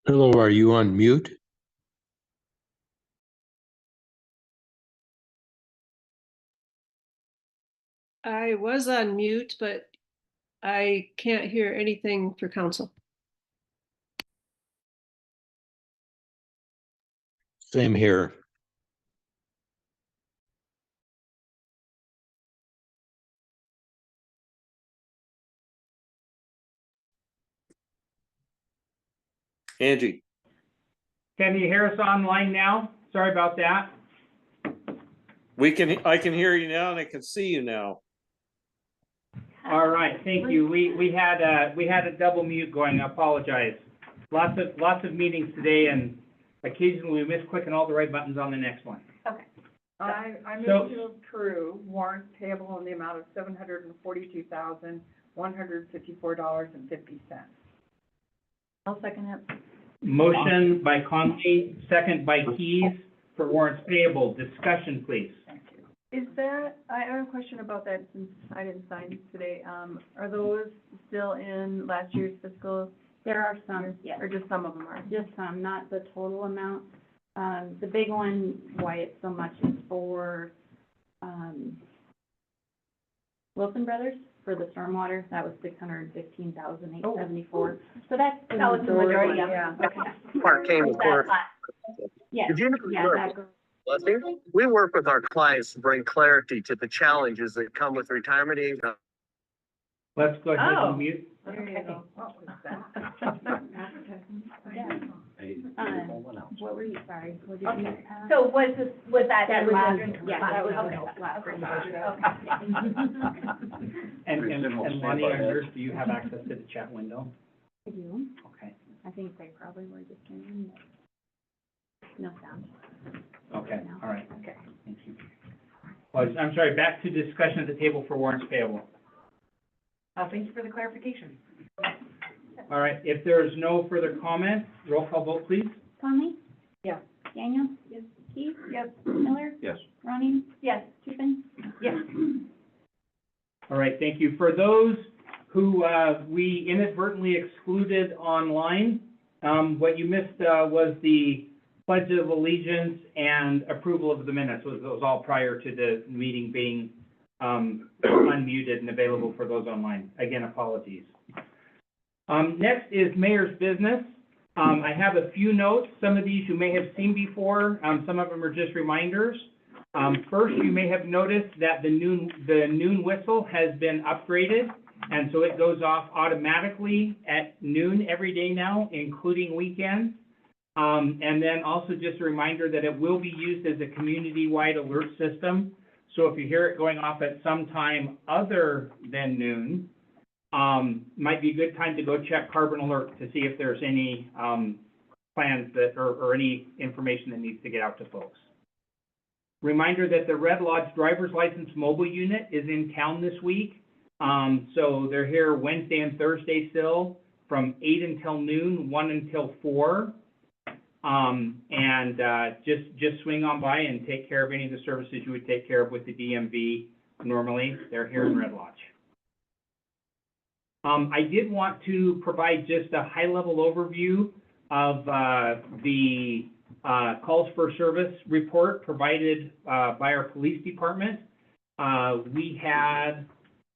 Hello, are you on mute? I was on mute, but I can't hear anything for council. Same here. Angie, Can you hear us online now? Sorry about that. I can hear you now and I can see you now. All right, thank you. We had a double mute going. I apologize. Lots of meetings today, and occasionally we miss clicking all the right buttons on the next one. Okay. I So- move to approve warrants payable in the amount of $742,154.50. I'll second it. Motion by Conley, second by Keys for warrants payable. Discussion, please. Thank you. Is that, I have a question about that since I didn't sign today. Are those still in last year's fiscal? There are some, yes, Or just some of them are? just some, not the total amount. The big one, why it's so much is for, Wilson Brothers for the stormwater. That was $615,874. So that's the That was the majority, yeah. yeah. Mark came, of course. Yes, Did you yeah, that goes. Blessing? We work with our clients to bring clarity to the challenges that come with retirement age. Let's go ahead Oh. and mute. There you go. What was that? Yeah. What were you, sorry, what did you ask? So was that? That last, everything? yeah, that was Okay. last spring budget. And Lenny or yours, do you have access to the chat window? I do, Okay, I think they probably were just in, no sound. okay, No. all right, Okay. thank you. Well, I'm sorry, back to discussion at the table for warrants payable. Thank you for the clarification. All right, if there's no further comment, roll call vote, please. Conley? Yeah. Daniel? Yes. Keith? Yes. Miller? Yes. Ronnie? Yes. Tiffin? Yes. All right, thank you. For those who we inadvertently excluded online, what you missed was the Pledge of Allegiance and approval of the minutes. It was all prior to the meeting being unmuted and available for those online. Again, apologies. Next is mayor's business. I have a few notes. Some of these you may have seen before. Some of them are just reminders. First, you may have noticed that the noon whistle has been upgraded, and so it goes off automatically at noon every day now, including weekends. And then also just a reminder that it will be used as a community-wide alert system. So if you hear it going off at some time other than noon, might be a good time to go check Carbon Alert to see if there's any plans that or any information that needs to get out to folks. Reminder that the Red Lodge driver's license mobile unit is in town this week. So they're here Wednesday and Thursday still from 8 until noon, 1 until 4. Just swing on by and take care of any of the services you would take care of with the DMV normally. They're here in Red Lodge. I did want to provide just a high-level overview of the calls for service report provided by our police department. We had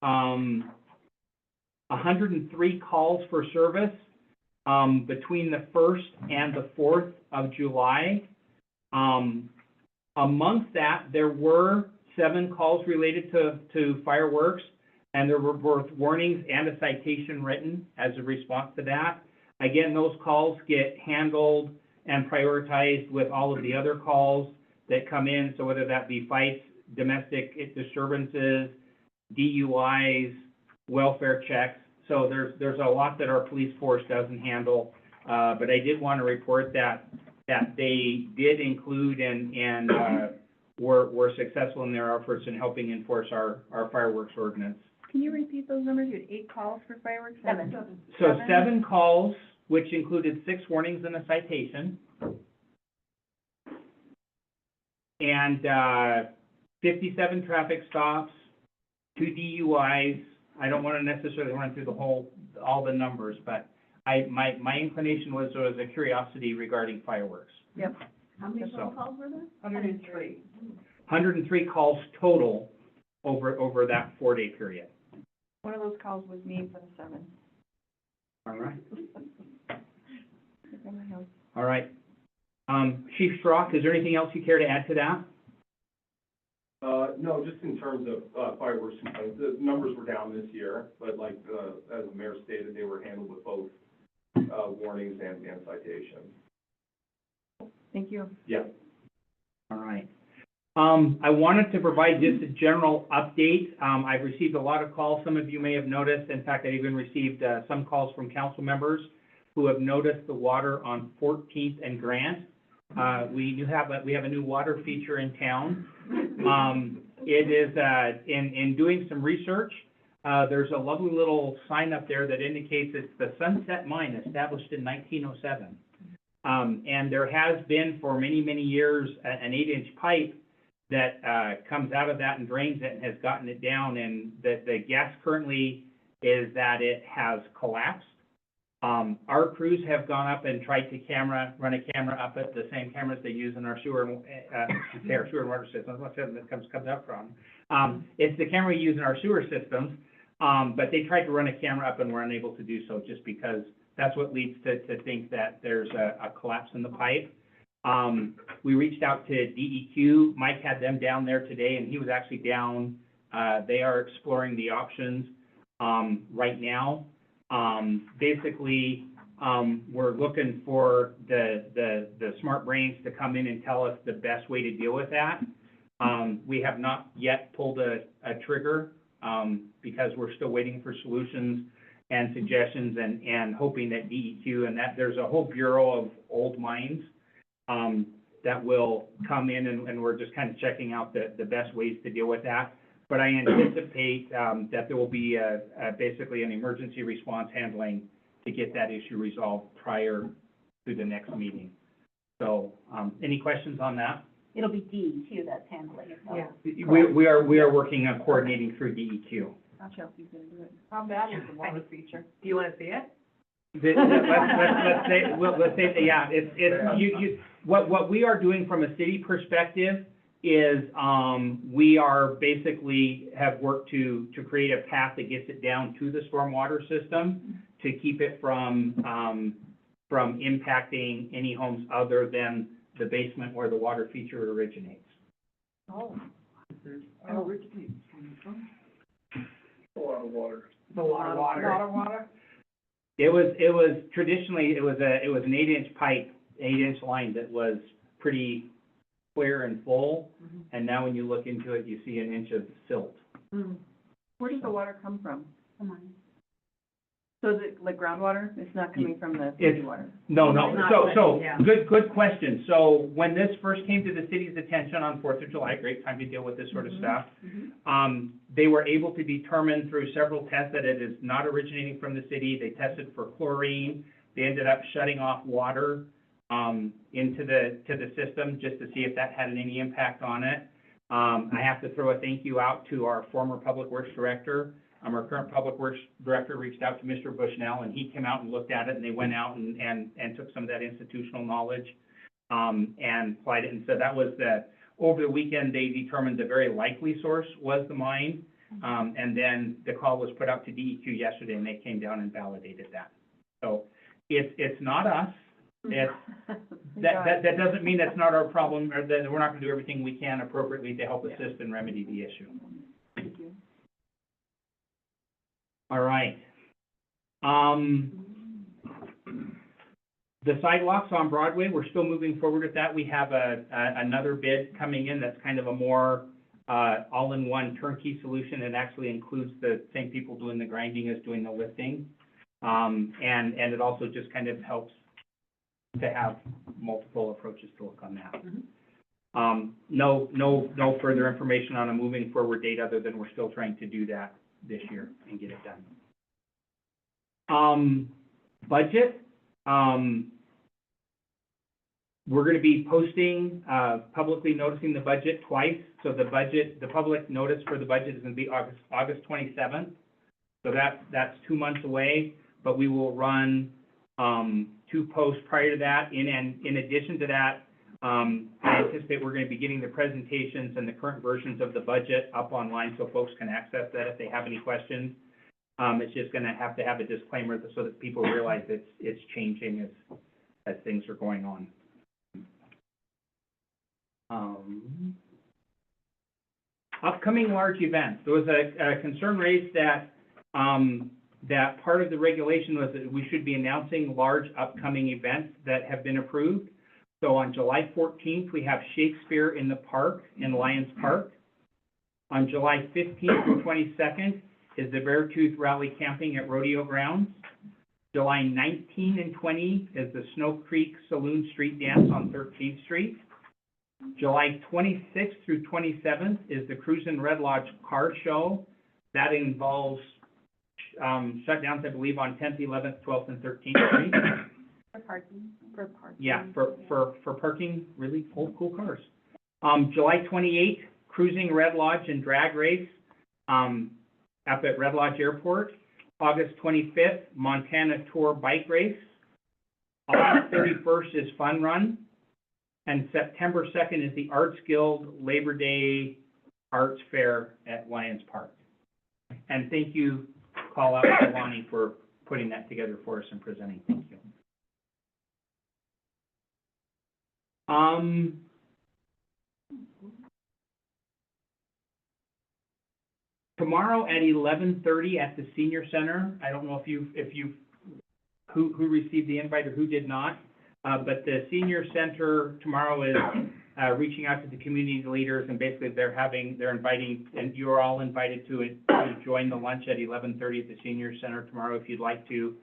103 calls for service between the 1st and the 4th of July. Amongst that, there were 7 calls related to fireworks, and there were both warnings and a citation written as a response to that. Again, those calls get handled and prioritized with all of the other calls that come in, so whether that be fights, domestic disturbances, DUIs, welfare checks. So there's a lot that our police force doesn't handle, but I did want to report that they did include and were successful in their efforts in helping enforce our fireworks ordinance. Can you repeat those numbers? You had 8 calls for fireworks? 7. So 7 calls, which included 6 warnings and a citation. And 57 traffic stops, 2 DUIs. I don't want to necessarily run through all the numbers, but my inclination was there was a curiosity regarding fireworks. Yep. How many So- phone calls were there? 103. 103 calls total over that 4-day period. One of those calls was me for the 7. All right. All right. Chief Strock, is there anything else you care to add to that? No, just in terms of fireworks, the numbers were down this year, but like, as the mayor stated, they were handled with both warnings and citations. Thank you. Yeah. All right. I wanted to provide just a general update. I've received a lot of calls. Some of you may have noticed. In fact, I even received some calls from council members who have noticed the water on 14th and Grant. We have a new water feature in town. It is in doing some research. There's a lovely little sign up there that indicates it's the Sunset Mine, established in 1907. And there has been for many, many years an 8-inch pipe that comes out of that and drains it and has gotten it down. And the guess currently is that it has collapsed. Our crews have gone up and tried to run a camera up at the same cameras they use in our sewer and water systems. What's that comes up from? It's the camera we use in our sewer systems, but they tried to run a camera up and were unable to do so just because that's what leads to think that there's a collapse in the pipe. We reached out to DEQ. Mike had them down there today, and he was actually down. They are exploring the options right now. Basically, we're looking for the smart brains to come in and tell us the best way to deal with that. We have not yet pulled a trigger because we're still waiting for solutions and suggestions and hoping that DEQ and that there's a whole bureau of old mines that will come in and we're just kind of checking out the best ways to deal with that. But I anticipate that there will be basically an emergency response handling to get that issue resolved prior to the next meeting. So, any questions on that? It'll be DEQ that's handling it, though. Yeah. We are working on coordinating through DEQ. Not Chelsea's gonna do it. How bad is the water feature? Do you want to see it? Let's say, yeah, what we are doing from a city perspective is, we are basically have worked to create a path that gets it down to the stormwater system to keep it from impacting any homes other than the basement where the water feature originates. Oh. Oh, originates. A lot of water. A lot of water. A lot of water? It was traditionally, it was an 8-inch pipe, 8-inch line that was pretty clear and full. And now when you look into it, you see an inch of silt. Where does the water come from? Come on. So is it like groundwater? It's not coming from the It's- city water? No, so, Yeah. good question. So when this first came to the city's attention on 4th of July, great time to deal with this sort of stuff. They were able to determine through several tests that it is not originating from the city. They tested for chlorine. They ended up shutting off water, into the system just to see if that had any impact on it. I have to throw a thank you out to our former Public Works Director. Our current Public Works Director reached out to Mr. Bushnell, and he came out and looked at it, and they went out and took some of that institutional knowledge and applied it. And so that was over the weekend, they determined the very likely source was the mine. And then the call was put out to DEQ yesterday, and they came down and validated that. So it's not us. That doesn't mean that's not our problem, or that we're not going to do everything we can appropriately to help assist and remedy the issue. Thank you. All right. The sidewalks on Broadway, we're still moving forward with that. We have another bid coming in that's kind of a more all-in-one turnkey solution. It actually includes the same people doing the grinding as doing the lifting. And it also just kind of helps to have multiple approaches to look on that. No further information on a moving forward date other than we're still trying to do that this year and get it done. Budget, we're going to be posting, publicly noticing the budget twice. So the public notice for the budget is going to be August 27th. So that's 2 months away, but we will run to post prior to that. In addition to that, I anticipate we're gonna be getting the presentations and the current versions of the budget up online so folks can access that if they have any questions. It's just gonna have to have a disclaimer so that people realize it's changing as things are going on. Upcoming large events. There was a concern raised that, that part of the regulation was that we should be announcing large upcoming events that have been approved. So on July 14th, we have Shakespeare in the Park in Lions Park. On July 15th through 22nd is the Beartooth Rally Camping at Rodeo Grounds. July 19 and 20 is the Snow Creek Saloon Street Dance on 13th Street. July 26th through 27th is the Cruisin' Red Lodge Car Show. That involves shutdowns, I believe, on 10th, 11th, 12th, and 13th Street. For parking. Yeah, for parking really cool cars. July 28th, Cruising Red Lodge and Drag Race up at Red Lodge Airport. August 25th, Montana Tour Bike Race. August 31st is Fun Run. And September 2nd is the Arts Guild Labor Day Arts Fair at Lions Park. And thank you, call out to Lonnie for putting that together for us and presenting. Thank you. Tomorrow at 11:30 at the Senior Center. I don't know who received the invite or who did not. But the Senior Center tomorrow is reaching out to the community leaders, and basically they're inviting, and you're all invited to join the lunch at 11:30 at the Senior Center tomorrow if you'd like to.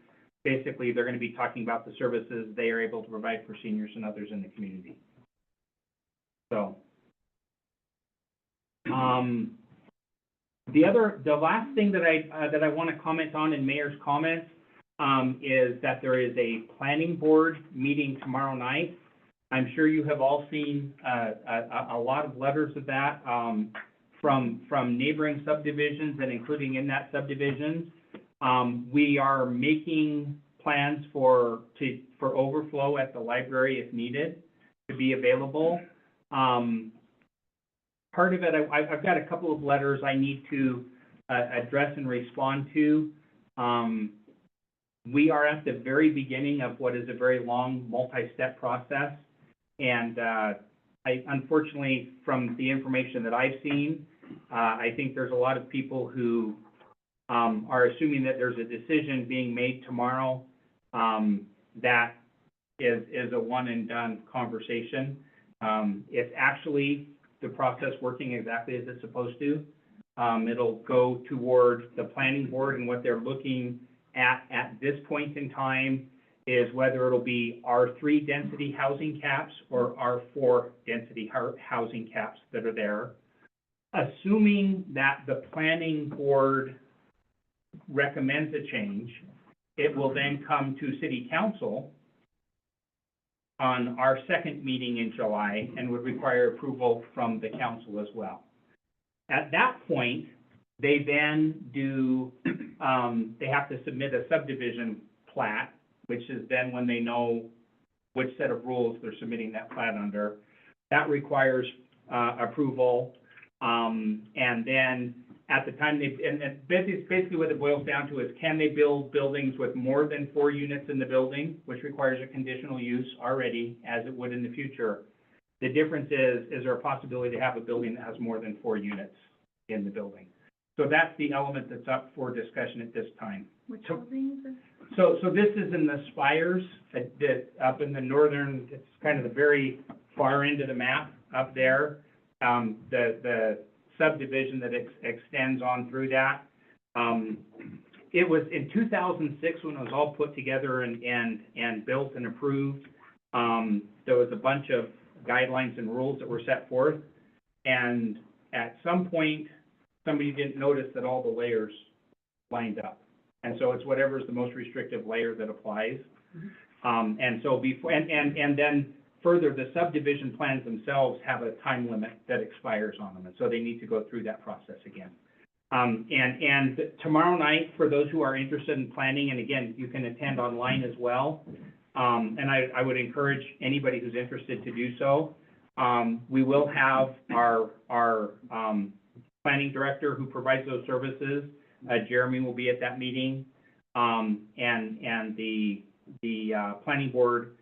Basically, they're going to be talking about the services they are able to provide for seniors and others in the community. So, the last thing that I want to comment on in Mayor's comments is that there is a planning board meeting tomorrow night. I'm sure you have all seen a lot of letters of that from neighboring subdivisions and including in that subdivision. We are making plans for overflow at the library if needed to be available. Part of it, I've got a couple of letters I need to address and respond to. We are at the very beginning of what is a very long multi-step process. And unfortunately, from the information that I've seen, I think there's a lot of people who are assuming that there's a decision being made tomorrow that is a one and done conversation. It's actually the process working exactly as it's supposed to. It'll go toward the planning board, and what they're looking at this point in time is whether it'll be R3 density housing caps or R4 density housing caps that are there. Assuming that the planning board recommends a change, it will then come to city council on our second meeting in July and would require approval from the council as well. At that point, they then they have to submit a subdivision plat, which is then when they know which set of rules they're submitting that plat under. That requires approval, and then at the time and basically what it boils down to is, can they build buildings with more than 4 units in the building, which requires a conditional use already, as it would in the future. The difference is there a possibility to have a building that has more than 4 units in the building? So that's the element that's up for discussion at this time. Which building is this? So this is in the Spires, up in the northern, it's kind of the very far end of the map up there. The subdivision that extends on through that. It was in 2006 when it was all put together and built and approved. There was a bunch of guidelines and rules that were set forth. And at some point, somebody didn't notice that all the layers lined up. And so it's whatever's the most restrictive layer that applies. And so before, and then further, the subdivision plans themselves have a time limit that expires on them. And so they need to go through that process again. And tomorrow night, for those who are interested in planning, and again, you can attend online as well. And I would encourage anybody who's interested to do so. We will have our planning director who provides those services. Jeremy will be at that meeting. And the planning board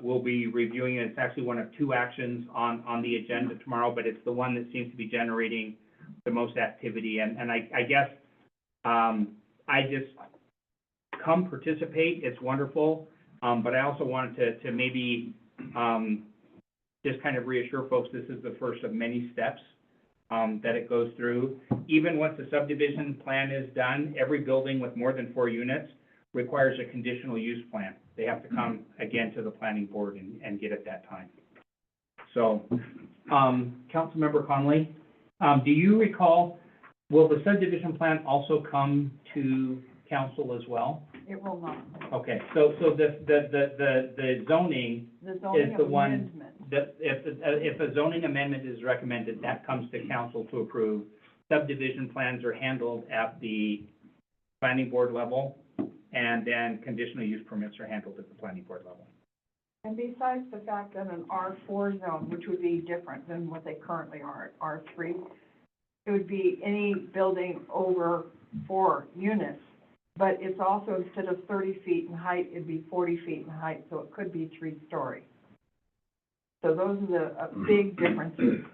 will be reviewing it. It's actually one of two actions on the agenda tomorrow, but it's the one that seems to be generating the most activity. And I guess I just come participate. It's wonderful. But I also wanted to maybe just kind of reassure folks this is the first of many steps that it goes through. Even once the subdivision plan is done, every building with more than 4 units requires a conditional use plan. They have to come again to the planning board and get it that time. So, Councilmember Conley, do you recall, will the subdivision plan also come to council as well? It will not. Okay, so the zoning The is zoning the one amendment. that, if a zoning amendment is recommended, that comes to council to approve. Subdivision plans are handled at the planning board level, and then conditional use permits are handled at the planning board level. And besides the fact that an R4 zone, which would be different than what they currently are at R3, it would be any building over 4 units, but it's also, instead of 30 feet in height, it'd be 40 feet in height, so it could be 3-story. So those are the big differences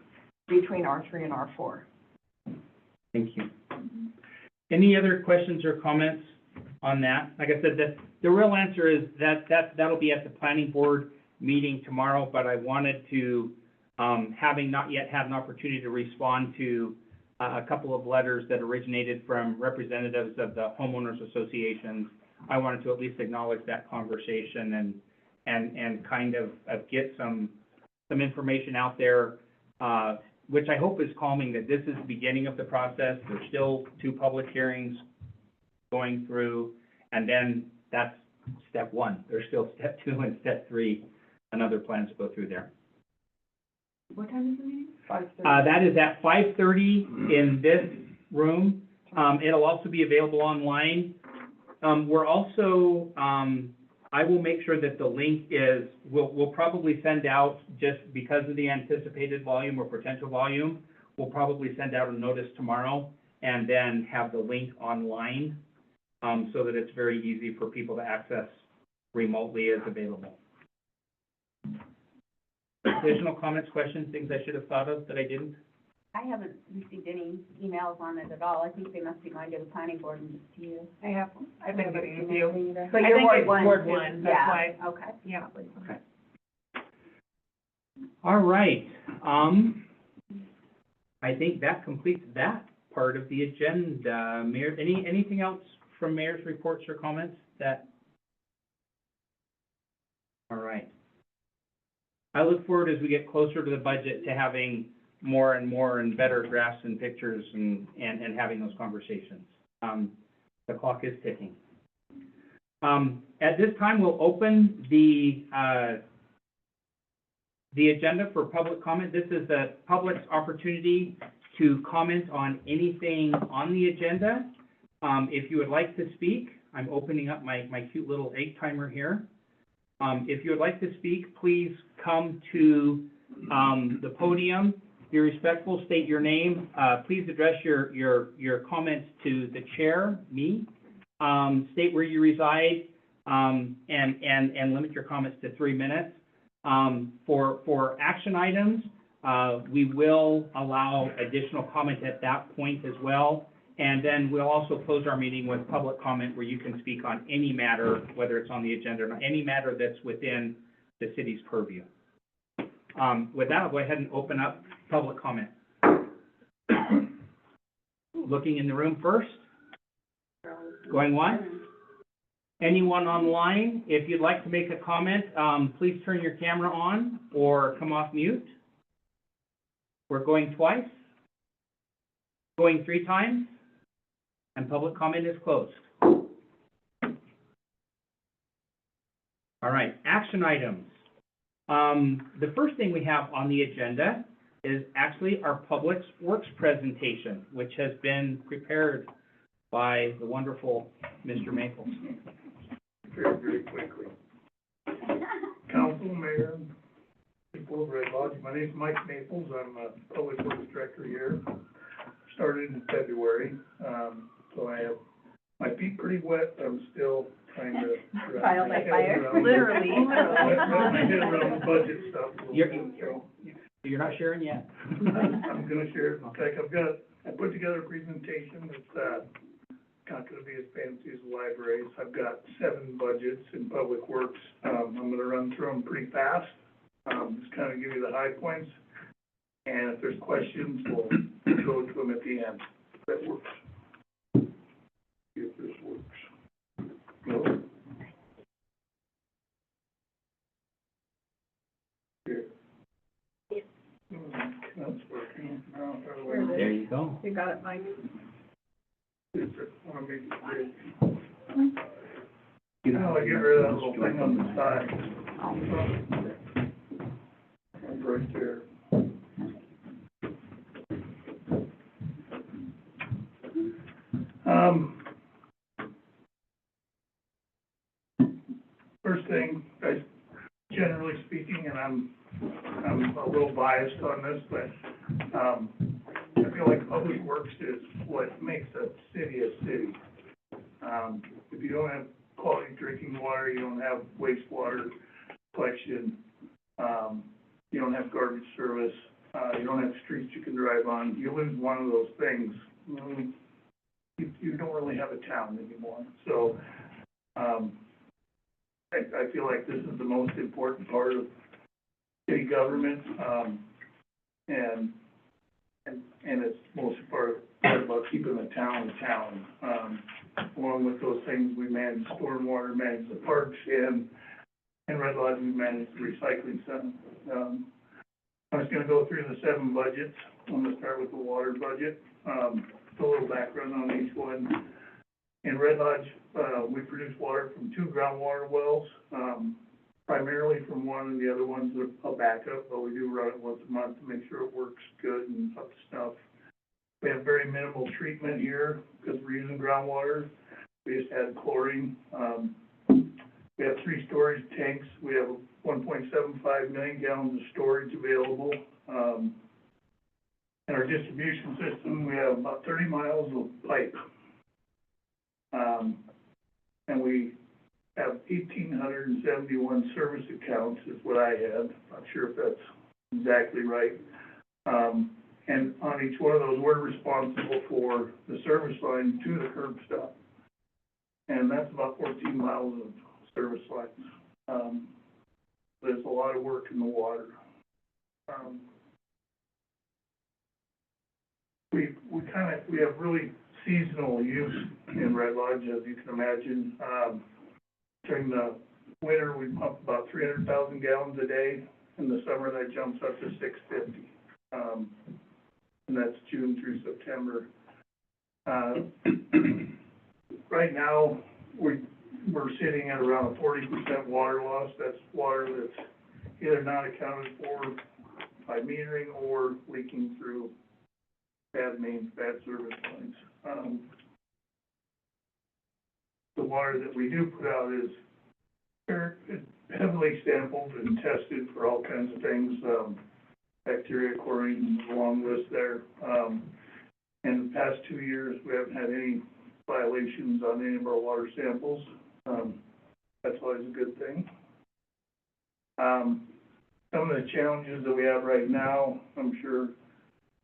between R3 and R4. Thank you. Any other questions or comments on that? Like I said, the real answer is that'll be at the planning board meeting tomorrow, but I wanted to, having not yet had an opportunity to respond to a couple of letters that originated from representatives of the homeowners associations, I wanted to at least acknowledge that conversation and kind of get some information out there, which I hope is calming, that this is the beginning of the process. There's still 2 public hearings going through, and then that's step 1. There's still step 2 and step 3 and other plans to go through there. What time is the meeting? 5:30. That is at 5:30 in this room. It'll also be available online. We're also, I will make sure that the link is, we'll probably send out, just because of the anticipated volume or potential volume, we'll probably send out a notice tomorrow and then have the link online, so that it's very easy for people to access remotely as available. Additional comments, questions, things I should have thought of that I didn't? I haven't received any emails on it at all. I think they must be going to the planning board and just to you. I've been getting with you. But I you're think Ward it's 1. Ward too. 1, that's Yeah, why. okay. Yeah. Okay. All right. I think that completes that part of the agenda. Mayor, anything else from mayor's reports or comments that? All right. I look forward, as we get closer to the budget, to having more and more and better graphs and pictures and having those conversations. The clock is ticking. At this time, we'll open the agenda for public comment. This is the public's opportunity to comment on anything on the agenda. If you would like to speak, I'm opening up my cute little egg timer here. If you would like to speak, please come to the podium. Be respectful, state your name. Please address your comments to the chair, me. State where you reside, and limit your comments to 3 minutes. For action items, we will allow additional comment at that point as well. And then we'll also close our meeting with public comment where you can speak on any matter, whether it's on the agenda or not, any matter that's within the city's purview. With that, I'll go ahead and open up public comment. Looking in the room first. Going once. Anyone online, if you'd like to make a comment, please turn your camera on or come off mute. We're going twice. Going 3 times. And public comment is closed. All right, action items. The first thing we have on the agenda is actually our Public Works presentation, which has been prepared by the wonderful Mr. Maples. Very, very quickly. Council, Mayor, people of Red Lodge, my name's Mike Maples, I'm a Public Works Director here. Started in February, so I have my feet pretty wet, I'm still trying to. Trial by fire, literally. Wrap my head around the budget stuff. a little You're- bit, so You're not sharing yet? I'm gonna share it. In fact, I put together a presentation that's, not gonna be as fancy as the libraries. I've got 7 budgets in Public Works. I'm gonna run through them pretty fast. Just kind of give you the high points. And if there's questions, we'll go to them at the end. That works. See if this works. No? Here. That's working. No, the other way. There you go. You got it, Mike. I wanna make it big. No, I get rid of that little thing on the side. It's right there. First thing, guys, generally speaking, and I'm a little biased on this, but, I feel like Public Works is what makes a city a city. If you don't have quality drinking water, you don't have wastewater collection, you don't have garbage service, you don't have streets you can drive on, you lose one of those things, you don't really have a town anymore. So, I feel like this is the most important part of city government, and it's most part about keeping the town a town. Along with those things, we manage stormwater, manage the parks, and Red Lodge, we manage the recycling center. I'm just gonna go through the 7 budgets. I'm gonna start with the water budget. A little background on each one. In Red Lodge, we produce water from 2 groundwater wells, primarily from one, and the other one's a backup, but we do run it once a month to make sure it works good and up to snuff. We have very minimal treatment here because we're using groundwater. We just add chlorine. We have 3 storage tanks. We have 1.75 million gallons of storage available. In our distribution system, we have about 30 miles of pipe. And we have 1,871 service accounts is what I had. Not sure if that's exactly right. And on each one of those, we're responsible for the service line to the curb stop. And that's about 14 miles of service lines. There's a lot of work in the water. We have really seasonal use in Red Lodge, as you can imagine. During the winter, we pump about 300,000 gallons a day. In the summer, that jumps up to 650. And that's June through September. Right now, we're sitting at around a 40% water loss. That's water that's either not accounted for by metering or leaking through bad mains, bad service lines. The water that we do put out is heavily sampled and tested for all kinds of things, bacteria, chlorine, long list there. In the past 2 years, we haven't had any violations on any of our water samples. That's always a good thing. Some of the challenges that we have right now, I'm sure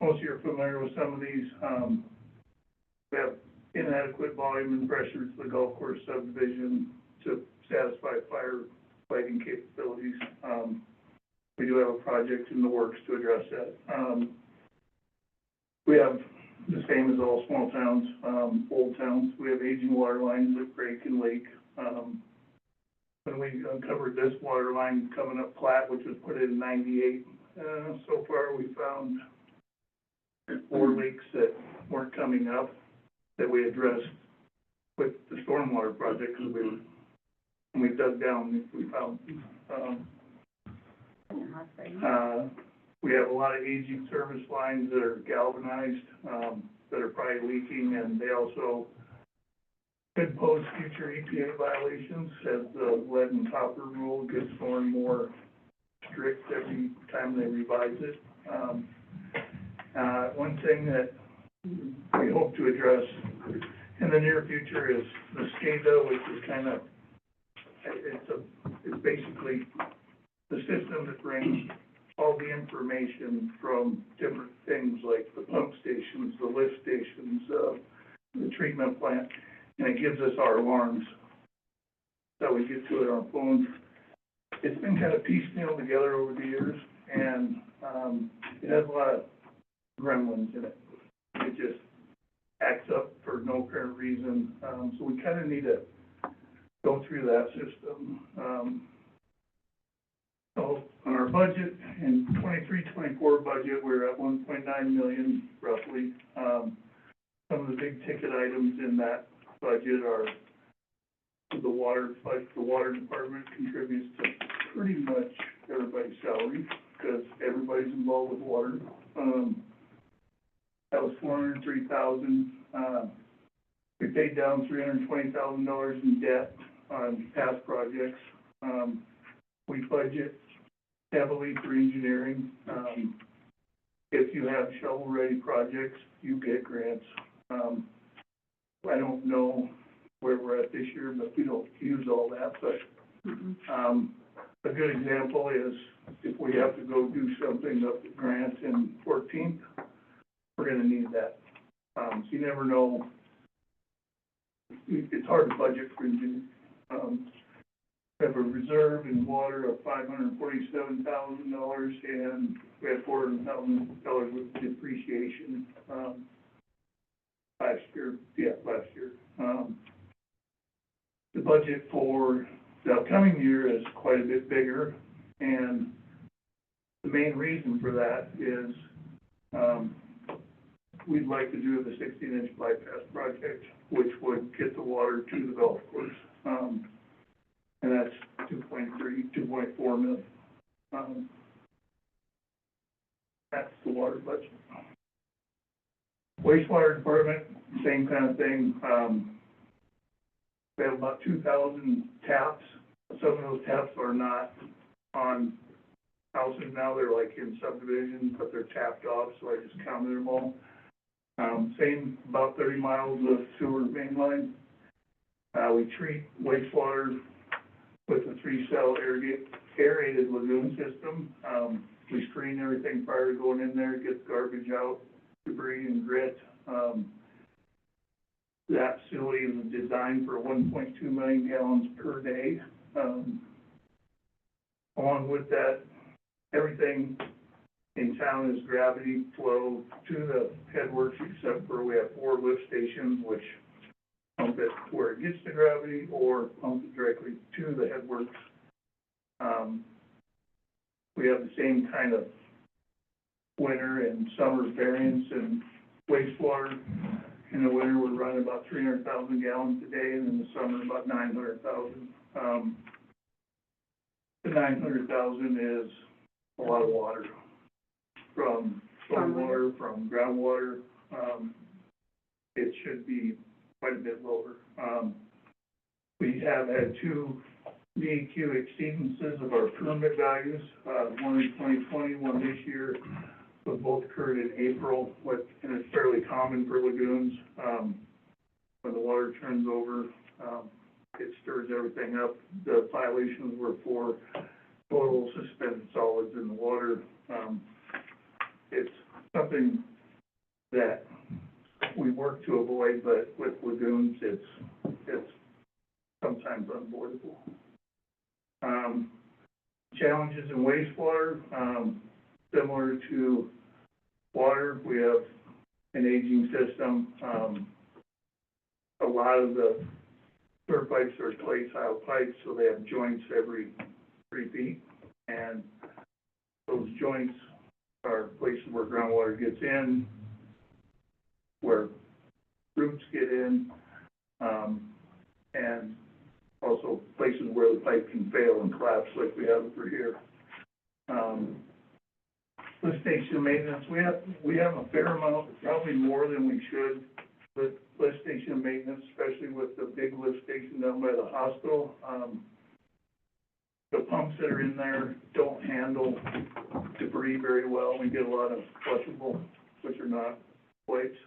most of you are familiar with some of these. We have inadequate volume and pressure to the golf course subdivision to satisfy firefighting capabilities. We do have a project in the works to address that. We have the same as all small towns, old towns. We have aging water lines that break and leak. When we uncovered this water line coming up Platte, which was put in '98, so far we found 4 leaks that weren't coming up that we addressed with the stormwater project, because when we dug down, we found we have a lot of aging service lines that are galvanized, that are probably leaking, and they also could pose future EPA violations as the lead and copper rule gets more and more strict every time they revise it. One thing that we hope to address in the near future is the SCADA, which is kind of, it's basically the system that brings all the information from different things like the pump stations, the lift stations, the treatment plant, and it gives us our alarms that we get to it on our phones. It's been kind of piecemeal together over the years, and it has a lot of gremlins in it. It just acts up for no apparent reason, so we kind of need to go through that system. So on our budget, in 23-24 budget, we're at 1.9 million roughly. Some of the big ticket items in that budget are the water, like the water department contributes to pretty much everybody's salary because everybody's involved with water. That was $403,000. We paid down $320,000 in debt on past projects. We budget heavily for engineering. If you have shovel-ready projects, you get grants. I don't know where we're at this year, but we don't use all that. But a good example is if we have to go do something up at Grant in 14th, we're going to need that. So you never know. It's hard to budget for engineering. We have a reserve in water of $547,000, and we had $400,000 with depreciation last year. The budget for the upcoming year is quite a bit bigger, and the main reason for that is we'd like to do the 16-inch bypass project, which would get the water to the golf course. And that's 2.4 million. That's the water budget. Wastewater department, same kind of thing. We have about 2,000 taps. Some of those taps are not on houses now, they're like in subdivisions, but they're tapped off, so I just counted them all. Same, about 30 miles of sewer main line. We treat wastewater with a 3-cell aerated lagoon system. We screen everything prior to going in there, get the garbage out, debris and grit. That facility is designed for 1.2 million gallons per day. Along with that, everything in town is gravity flow to the headworks, except for we have 4 lift stations, which pump it to where it gets to gravity or pump it directly to the headworks. We have the same kind of winter and summer variance in wastewater. In the winter, we're running about 300,000 gallons a day, and in the summer, about 900,000. The 900,000 is a lot of water, from stormwater, from groundwater. It should be quite a bit lower. We have had 2 DEQ exceedances of our permit values, one in 2020, one this year, but both occurred in April, and it's fairly common for lagoons. When the water turns over, it stirs everything up. The violations were for total suspended solids in the water. It's something that we work to avoid, but with lagoons, it's sometimes unavoidable. Challenges in wastewater, similar to water, we have an aging system. A lot of the sewer pipes are clay tile pipes, so they have joints every 3 feet, and those joints are places where groundwater gets in, where roots get in, and also places where the pipe can fail and collapse like we have over here. lift station maintenance, we have a fair amount, probably more than we should, with lift station maintenance, especially with the big lift station down by the hospital. The pumps that are in there don't handle debris very well. We get a lot of flushable, which are not plates.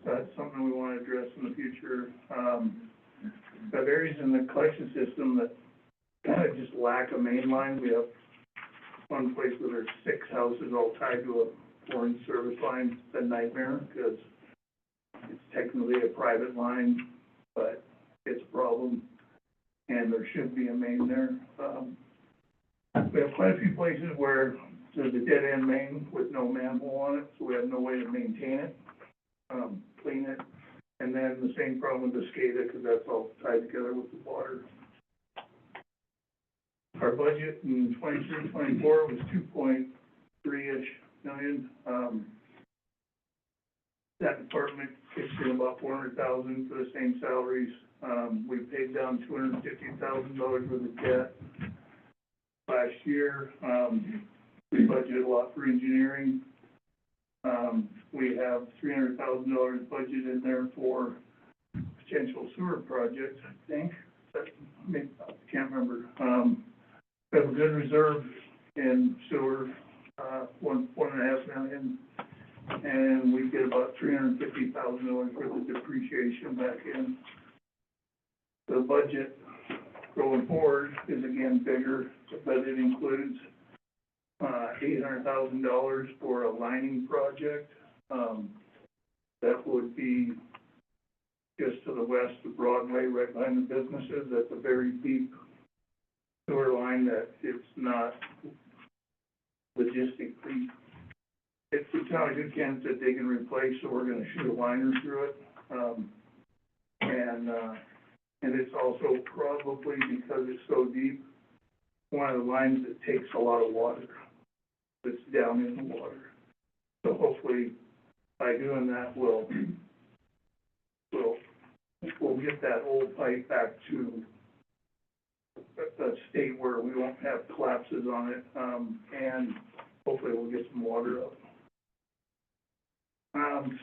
That's something we want to address in the future. The areas in the collection system that kind of just lack a main line. We have one place where there's 6 houses all tied to a foreign service line. It's a nightmare because it's technically a private line, but it's a problem, and there should be a main there. We have quite a few places where there's a dead end main with no manhole on it, so we have no way to maintain it, clean it. And then the same problem with the SCADA, because that's all tied together with the water. Our budget in 23-24 was 2.3-ish million. That department kicks in about 400,000 for the same salaries. We paid down $250,000 worth of debt last year. We budgeted a lot for engineering. We have $300,000 budgeted in there for potential sewer projects, I think. I can't remember. We have a good reserve in sewer, $1.5 million, and we get about $350,000 worth of depreciation back in. The budget going forward is again bigger, but it includes $800,000 for a lining project. That would be just to the west of Broadway, right behind the businesses. That's a very deep sewer line that it's not logistically, it's not a good can to dig and replace, so we're gonna shoot a liner through it. And it's also probably, because it's so deep, one of the lines that takes a lot of water. It's down in the water. So hopefully by doing that, we'll get that old pipe back to a state where we won't have collapses on it, and hopefully we'll get some water up.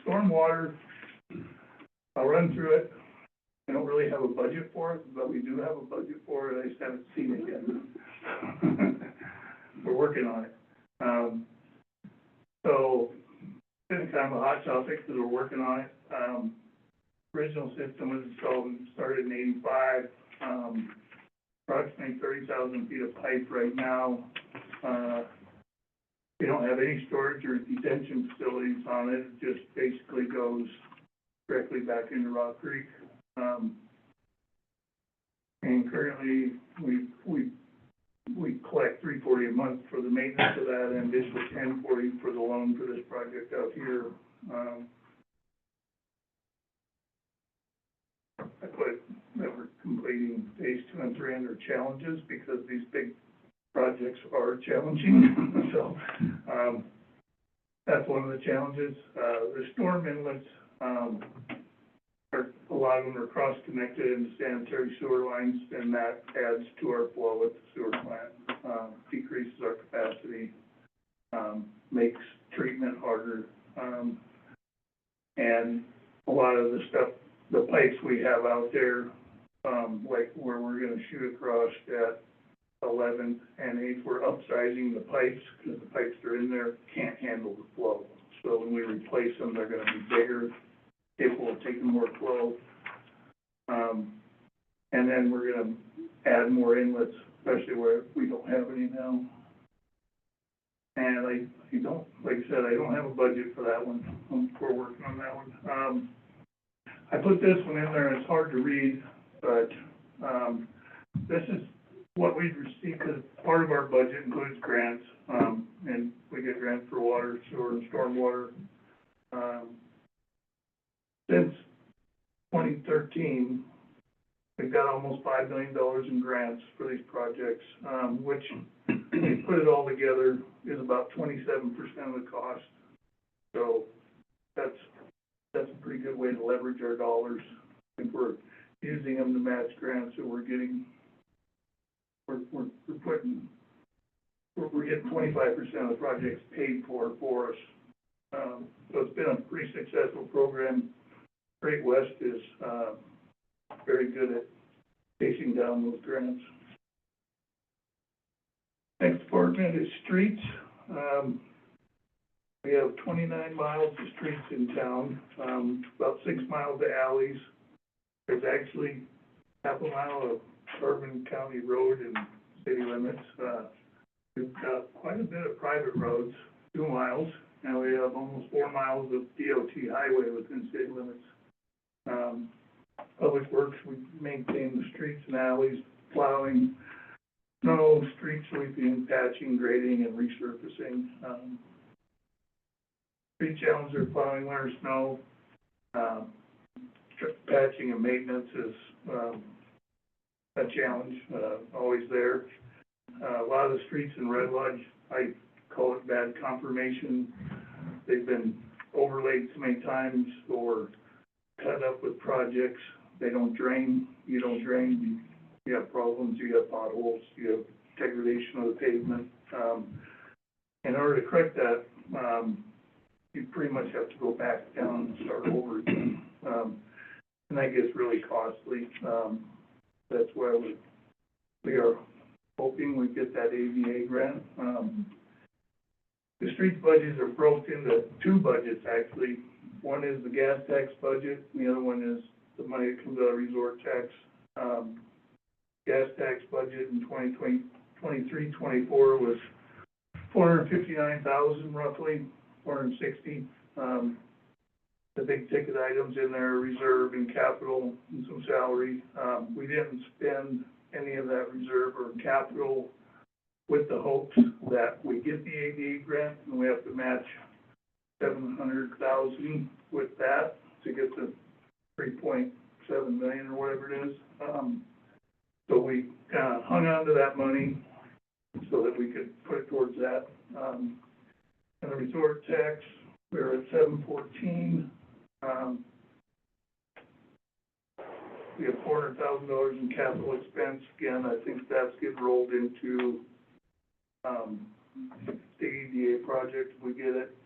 Stormwater, I'll run through it. I don't really have a budget for it, but we do have a budget for it. I just haven't seen it yet. We're working on it. So it's been kind of a hot topic because we're working on it. Original system was installed and started in '85. Approximately 30,000 feet of pipe right now. We don't have any storage or detention facilities on it. It just basically goes directly back into Rock Creek. And currently we collect $340 a month for the maintenance of that, and additional $1040 for the loan for this project out here. I put that we're completing phase 2 and 3 under challenges because these big projects are challenging. So that's one of the challenges. The storm inlets, a lot of them are cross-connected into sanitary sewer lines, and that adds to our flow at the sewer plant, decreases our capacity, makes treatment harder, and a lot of the stuff, the pipes we have out there, like where we're going to shoot across at 11th and 8th, we're upsizing the pipes because the pipes that are in there can't handle the flow. So when we replace them, they're going to be bigger, capable of taking more flow. And then we're going to add more inlets, especially where we don't have any now. And I don't, like I said, I don't have a budget for that one. We're working on that one. I put this one in there, and it's hard to read, but this is what we've received, because part of our budget includes grants, and we get grants for water, sewer, and stormwater. Since 2013, we've got almost $5 million in grants for these projects, which, when you put it all together, is about 27% of the cost. So that's a pretty good way to leverage our dollars. If we're using them to match grants that we're getting, we're putting we're getting 25% of the projects paid for us. So it's been a pretty successful program. Great West is, very good at chasing down those grants. Next department is streets. We have 29 miles of streets in town, about 6 miles of alleys. There's actually half a mile of Bourbon County Road and city limits. We've got quite a bit of private roads, 2 miles, and we have almost 4 miles of DOT highway within city limits. Public Works, we maintain the streets and alleys, plowing, snow, street sweeping, patching, grading, and resurfacing. Street challenger, plowing winter snow, patching and maintenance is a challenge, always there. A lot of the streets in Red Lodge, I call it bad confirmation. They've been overlaid so many times or cut up with projects. They don't drain. You don't drain, you have problems, you have potholes, you have degradation of the pavement. In order to correct that, you pretty much have to go back down and start over again. And that gets really costly. That's why we are hoping we get that ADA grant. The streets budgets are broken into 2 budgets, actually. One is the gas tax budget, and the other one is the money that comes out of resort tax. Gas tax budget in 2023-24 was $459,000 roughly, 460. The big ticket items in there, reserve and capital and some salary. We didn't spend any of that reserve or capital with the hopes that we get the ADA grant and we have to match $700,000 with that to get the 3.7 million or whatever it is. So we kind of hung on to that money so that we could put it towards that. And the resort tax, we're at 714. We have $400,000 in capital expense. Again, I think that's getting rolled into the EDA project if we get it.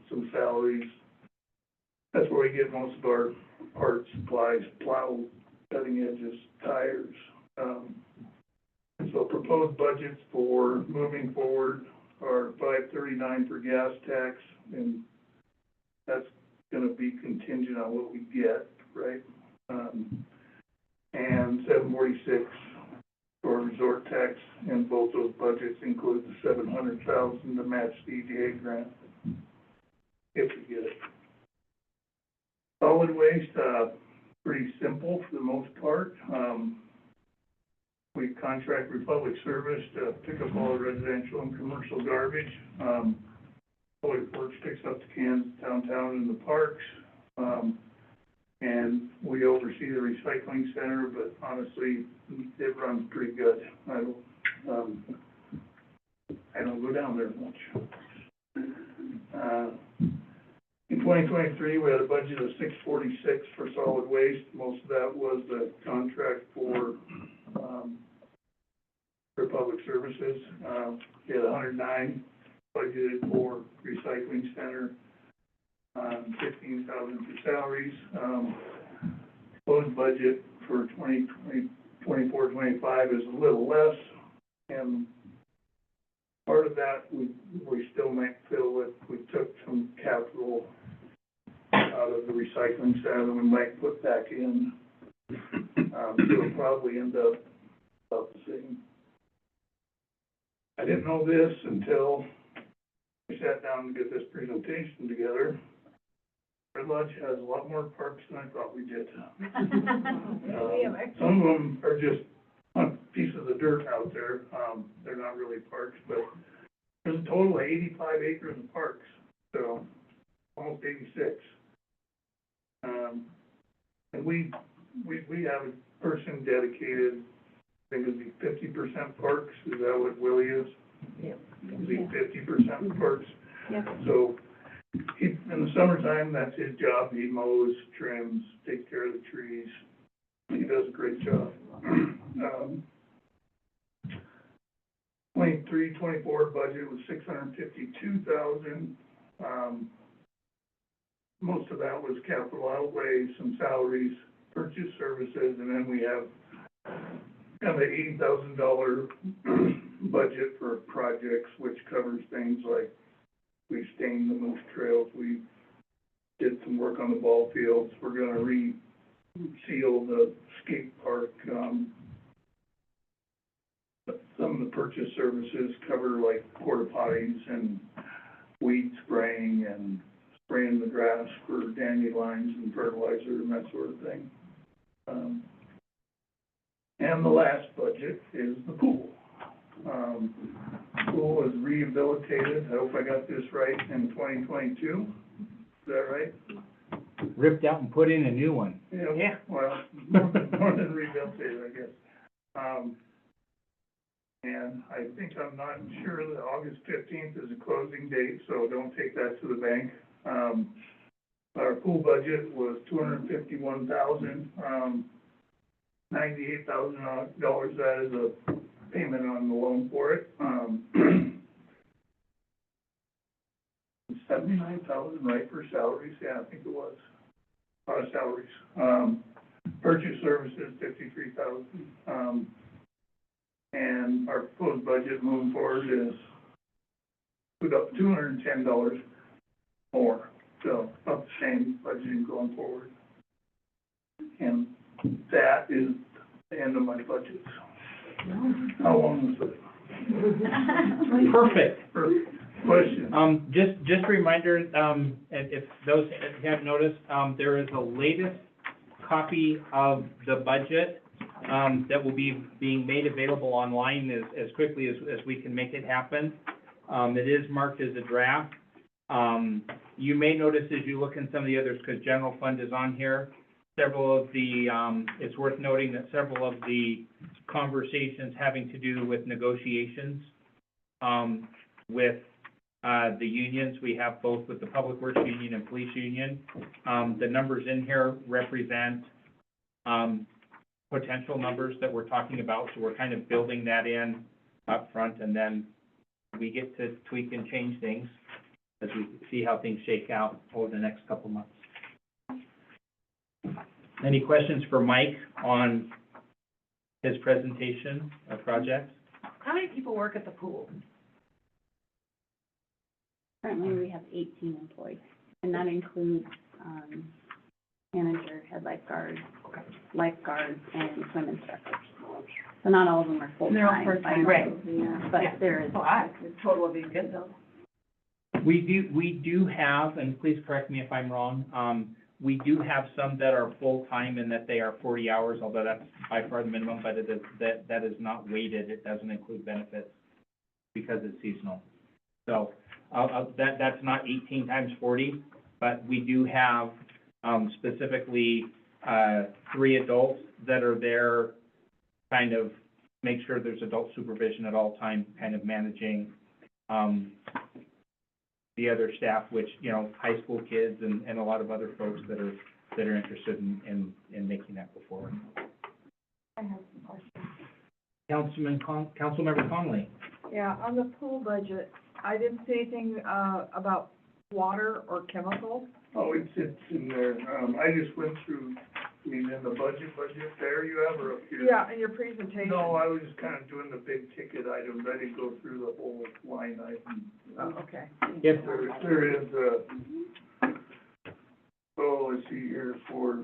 Some salaries. That's where we get most of our parts, supplies, plow, cutting edges, tires. So proposed budgets for moving forward are $539 for gas tax, and that's going to be contingent on what we get, right? And $746 for resort tax, and both those budgets include the $700,000 to match the EDA grant, if we get it. Solid waste, pretty simple for the most part. We contract Republic Service to pick up all the residential and commercial garbage. Public Works picks up the cans downtown in the parks. And we oversee the recycling center, but honestly, it runs pretty good. I don't go down there much. In 2023, we had a budget of $646 for solid waste. Most of that was the contract for Public Services. We had 109 budgeted for recycling center, 15,000 for salaries. Proposed budget for 24-25 is a little less, and part of that we still might fill with. We took some capital out of the recycling center that we might put back in. So it'll probably end up about the same. I didn't know this until we sat down to get this presentation together. Red Lodge has a lot more parks than I thought we did. Some of them are just pieces of dirt out there. They're not really parks, but there's a total of 85 acres of parks, so almost 86. And we have a person dedicated, I think it'd be 50% parks. Is that what Willie is? Yep. Is he 50% parks? Yep. So in the summertime, that's his job. He mows, trims, takes care of the trees. He does a great job. 23-24 24 budget was $652,000. Most of that was capital outlay, some salaries, purchase services, and then we have kind of an $80,000 budget for projects, which covers things like we stained the moose trails, we did some work on the ball fields, we're gonna re-seal the skate park. Some of the purchase services cover like porta potties and weed spraying and spraying the grass for dandelions and fertilizer and that sort of thing. And the last budget is the pool. Pool was rehabilitated, I hope I got this right, in 2022, is that right? Ripped out and put in a new one. Yeah. Well, more than rehabilitated, I guess. And I think, I'm not sure that August 15th is a closing date, so don't take that to the bank. Our pool budget was $251,000, $98,000 that is a payment on the loan for it. $79,000, right, for salaries? Yeah, I think it was. Salaries. Purchase services, $53,000. And our proposed budget moving forward is about $210 more. So about the same budgeting going forward. And that is the end of my budget. How long was it? Perfect. Question? Just a reminder, and if those have noticed, there is a latest copy of the budget, that will be being made available online as quickly as we can make it happen. It is marked as a draft. You may notice as you look in some of the others, because general fund is on here, several of the, it's worth noting that several of the conversations having to do with negotiations, with the unions, we have both with the Public Works Union and Police Union. The numbers in here represent potential numbers that we're talking about, so we're kind of building that in up front, and then we get to tweak and change things as we see how things shake out over the next couple months. Any questions for Mike on his presentation of projects? How many people work at the pool? Currently, we have 18 employees, and that includes, manager, head lifeguard, lifeguards, and swim instructors. So not all of them are full-time. They're all part-time, by right. now, But there is. The total would be good though. We do have, and please correct me if I'm wrong, we do have some that are full-time and that they are 40 hours, although that's by far the minimum, but it is, that is not weighted, it doesn't include benefits because it's seasonal. So, that's not 18 times 40, but we do have, specifically, 3 adults that are there, kind of make sure there's adult supervision at all times, kind of managing, the other staff, which, you know, high school kids and a lot of other folks that are interested in making that go forward. I have some questions. Councilmember Conley. Yeah, on the pool budget, I didn't see anything, about water or chemicals. Oh, it's in there. I just went through, I mean, in the budget there you have, or up here? Yeah, in your presentation. No, I was just kind of doing the big ticket items. I didn't go through the whole line item. Oh, okay. If, There is, let's see here, for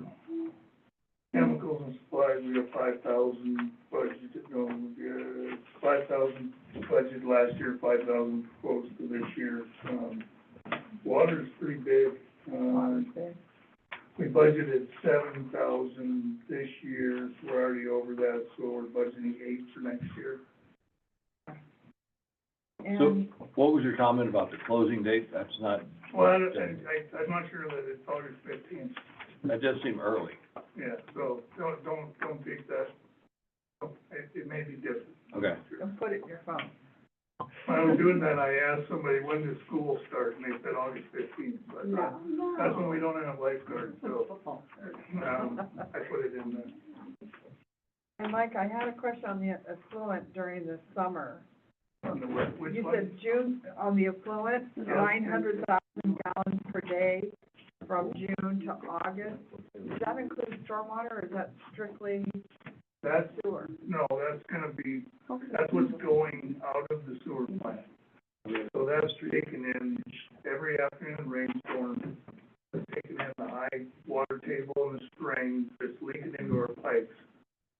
chemicals and supplies, we have 5,000 budgeted, no, we have 5,000 budget last year, 5,000 proposed for this year. Water's pretty big. We budgeted 7,000 this year, so we're already over that, so we're budgeting 8 for next year. And What was your comment about the closing date? That's not, Well, I'm not sure that it's August 15th. that does seem early. Yeah, so don't take that. It may be different. Okay. don't put it in your phone. When I was doing that, I asked somebody, when does school start? And they said August 15th, but that's when we don't have lifeguards, so, I put it in there. And Mike, I had a question on the affluent during the summer. On the west, which You one? said June on the affluent, Yeah. 900,000 gallons per day from June to August. Does that include stormwater or is that strictly That's, sewer? no, that's gonna be, Okay. that's what's going out of the sewer plant. So that's taken in every afternoon rainstorm, it's taken in the high water table in the spring, it's leaking into our pipes.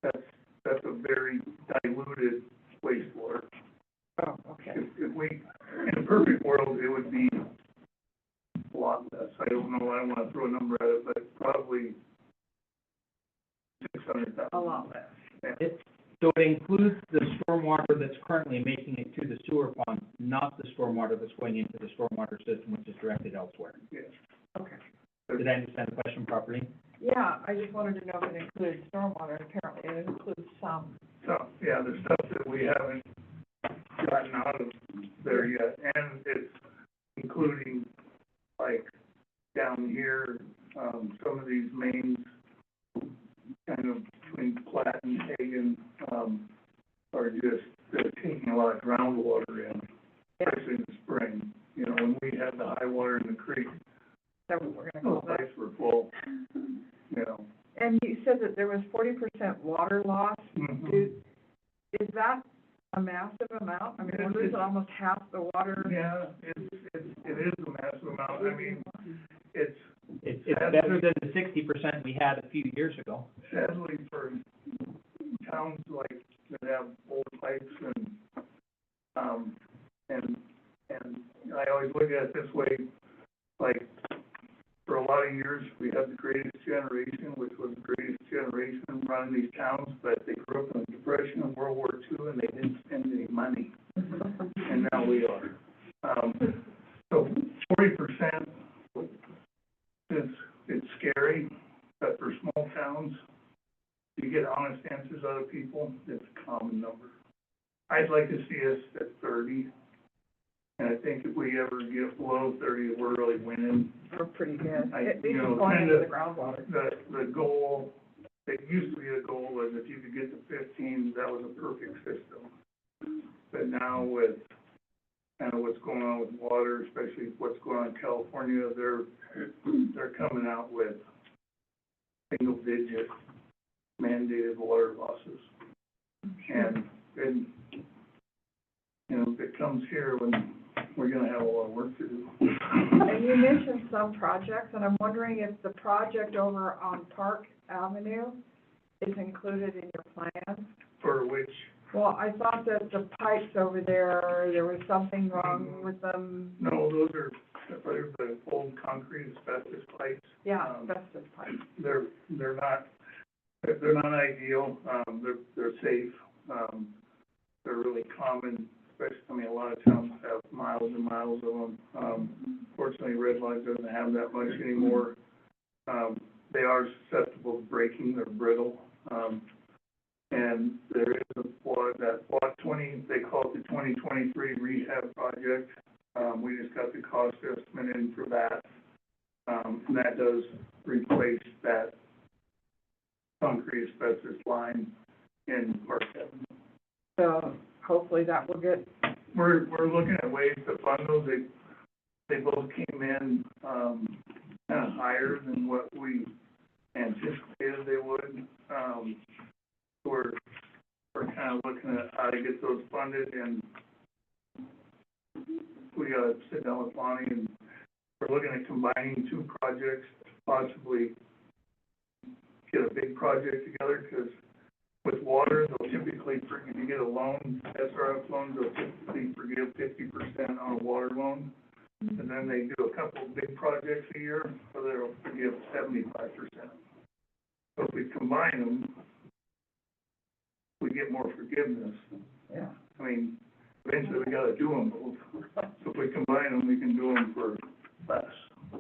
That's a very diluted wastewater. Oh, okay. If we, in a perfect world, it would be a lot less. I don't know, I don't wanna throw a number at it, but probably 600,000. A lot less. So it includes the stormwater that's currently making it to the sewer pond, not the stormwater that's going into the stormwater system, which is directed elsewhere. Yes. Okay. Did I understand the question properly? Yeah, I just wanted to know if it includes stormwater. Apparently it includes some. So, yeah, the stuff that we haven't gotten out of there yet, and it's including, like, down here, some of these mains, kind of between Platt and Hagen, are just, they're taking a lot of groundwater in, especially in the spring. You know, when we had the high water in the creek, That we're gonna those call that. pipes were full, you know. And you said that there was 40% water loss. Is that a massive amount? I mean, we're losing almost half the water. Yeah, it is a massive amount. I mean, it's It's better than the 60% we had a few years ago. sadly for towns like that have old pipes and I always look at it this way, like, for a lot of years, we had the greatest generation, which was the greatest generation running these towns, but they grew up in the Depression and World War II, and they didn't spend any money, and now we are. So 40%, it's scary, but for small towns, you get honest answers out of people, it's a common number. I'd like to see us at 30, and I think if we ever get below 30, we're really winning. We're pretty good. I- At you least know, going into kinda- the groundwater. The goal, it used to be the goal was if you could get to 15, that was a perfect system. But now with kind of what's going on with water, especially what's going on in California, they're coming out with single digit mandated water losses. And, you know, if it comes here, when we're gonna have a lot of work to do. And you mentioned some projects, and I'm wondering if the project over on Park Avenue is included in your plan? For which, Well, I thought that the pipes over there was something wrong with them. no, those are the old concrete asbestos pipes. Yeah, asbestos pipes. They're not ideal, they're safe, they're really common, especially, I mean, a lot of towns have miles and miles of them. Fortunately, Red Lodge doesn't have that much anymore. They are susceptible to breaking, they're brittle, and there is that block 20, they call it the 2023 rehab project. We just got the cost estimate in for that, and that does replace that concrete asbestos line in Park Avenue. So hopefully that will get, We're looking at ways to fund those. They both came in, kind of higher than what we anticipated they would. We're kind of looking at how to get those funded, and we gotta sit down with Lonnie, and we're looking at combining two projects, possibly get a big project together, because with water, they'll typically, if you get a loan, SRF loans, they'll typically forgive 50% on a water loan. And then they do a couple of big projects a year, so they'll forgive 75%. So if we combine them, we get more forgiveness. yeah. I mean, eventually we gotta do them both. So if we combine them, we can do them for less,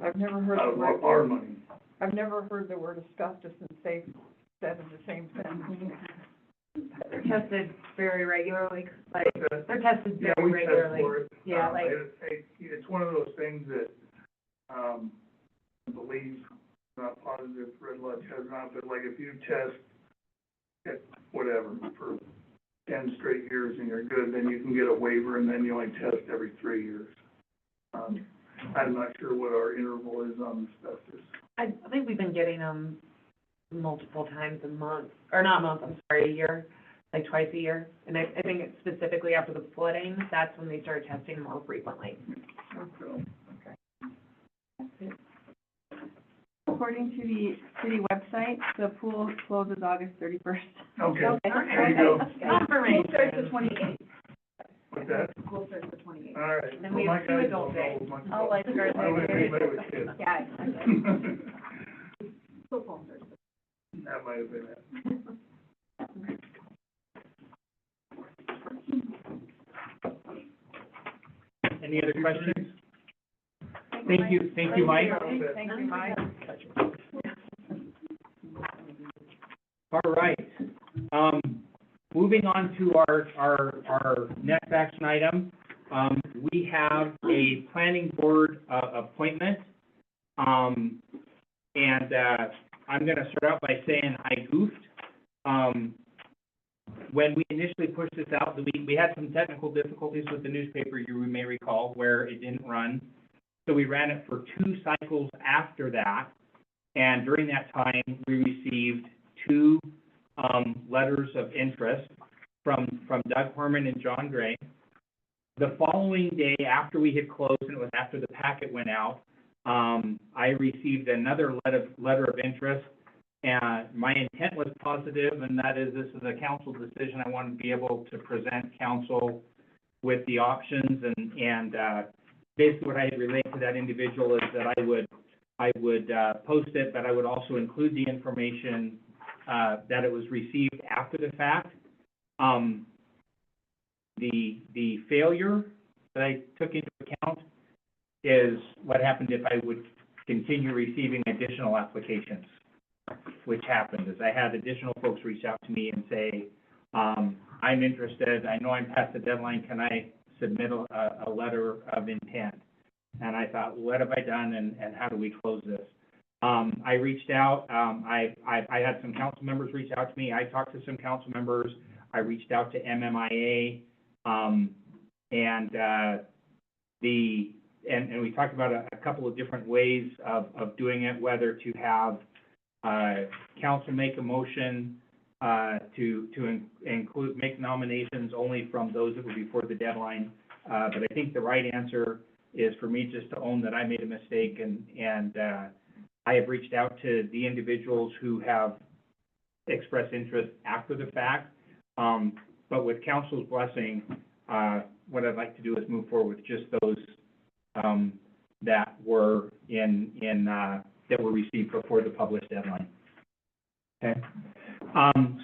I've never heard out the of word, our money. I've never heard the word asbestos and safe said in the same sentence. They're tested very regularly, like, But they're tested yeah, very we test regularly. for it. Yeah, like- It's one of those things that, I believe, not positive, Red Lodge has not, but like if you test at whatever, for 10 straight years and you're good, then you can get a waiver, and then you only test every 3 years. I'm not sure what our interval is on asbestos. I think we've been getting them multiple times a month, or not month, I'm sorry, a year, like twice a year. And I think it's specifically after the flooding, that's when they started testing more frequently. So, According to the city website, the pool closes August 31st. okay, there you Okay. go. Confirmation. School starts the 28th. What's that? School starts the 28th. All right. And we Well, have my two guys adult don't know days. much All about- lifeguards I don't are think anybody with kids. Yeah, exactly. Football starts. That might have been it. Any other questions? Thank you, Mike. Thank you, Mike. All right. Moving on to our next action item, we have a planning board, appointment. And, I'm gonna start out by saying I goofed. When we initially pushed this out, we had some technical difficulties with the newspaper, you may recall, where it didn't run. So we ran it for 2 cycles after that, and during that time, we received 2 letters of interest from Doug Herman and John Gray. The following day, after we had closed, and it was after the packet went out, I received another letter of interest. And my intent was positive, and that is, this is a council decision. I want to be able to present council with the options, and basically what I had relayed to that individual is that I would post it, but I would also include the information that it was received after the fact. The failure that I took into account is what happened if I would continue receiving additional applications, which happened, is I had additional folks reach out to me and say, I'm interested, I know I'm past the deadline, can I submit a letter of intent? And I thought, what have I done, and how do we close this? I reached out, I had some council members reach out to me, I talked to some council members, I reached out to MMIA, and we talked about a couple of different ways of doing it, whether to have council make a motion to include, make nominations only from those that were before the deadline. But I think the right answer is for me just to own that I made a mistake, and I have reached out to the individuals who have expressed interest after the fact. But with council's blessing, what I'd like to do is move forward with just those that were that were received before the published deadline. Okay.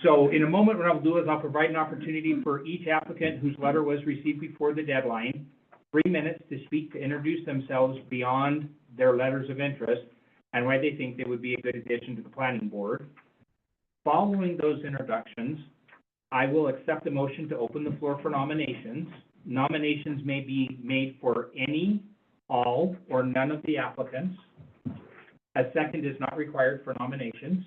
So in a moment, what I'll do is I'll provide an opportunity for each applicant whose letter was received before the deadline, 3 minutes to speak, to introduce themselves beyond their letters of interest and why they think they would be a good addition to the planning board. Following those introductions, I will accept the motion to open the floor for nominations. Nominations may be made for any, all, or none of the applicants. A second is not required for nominations.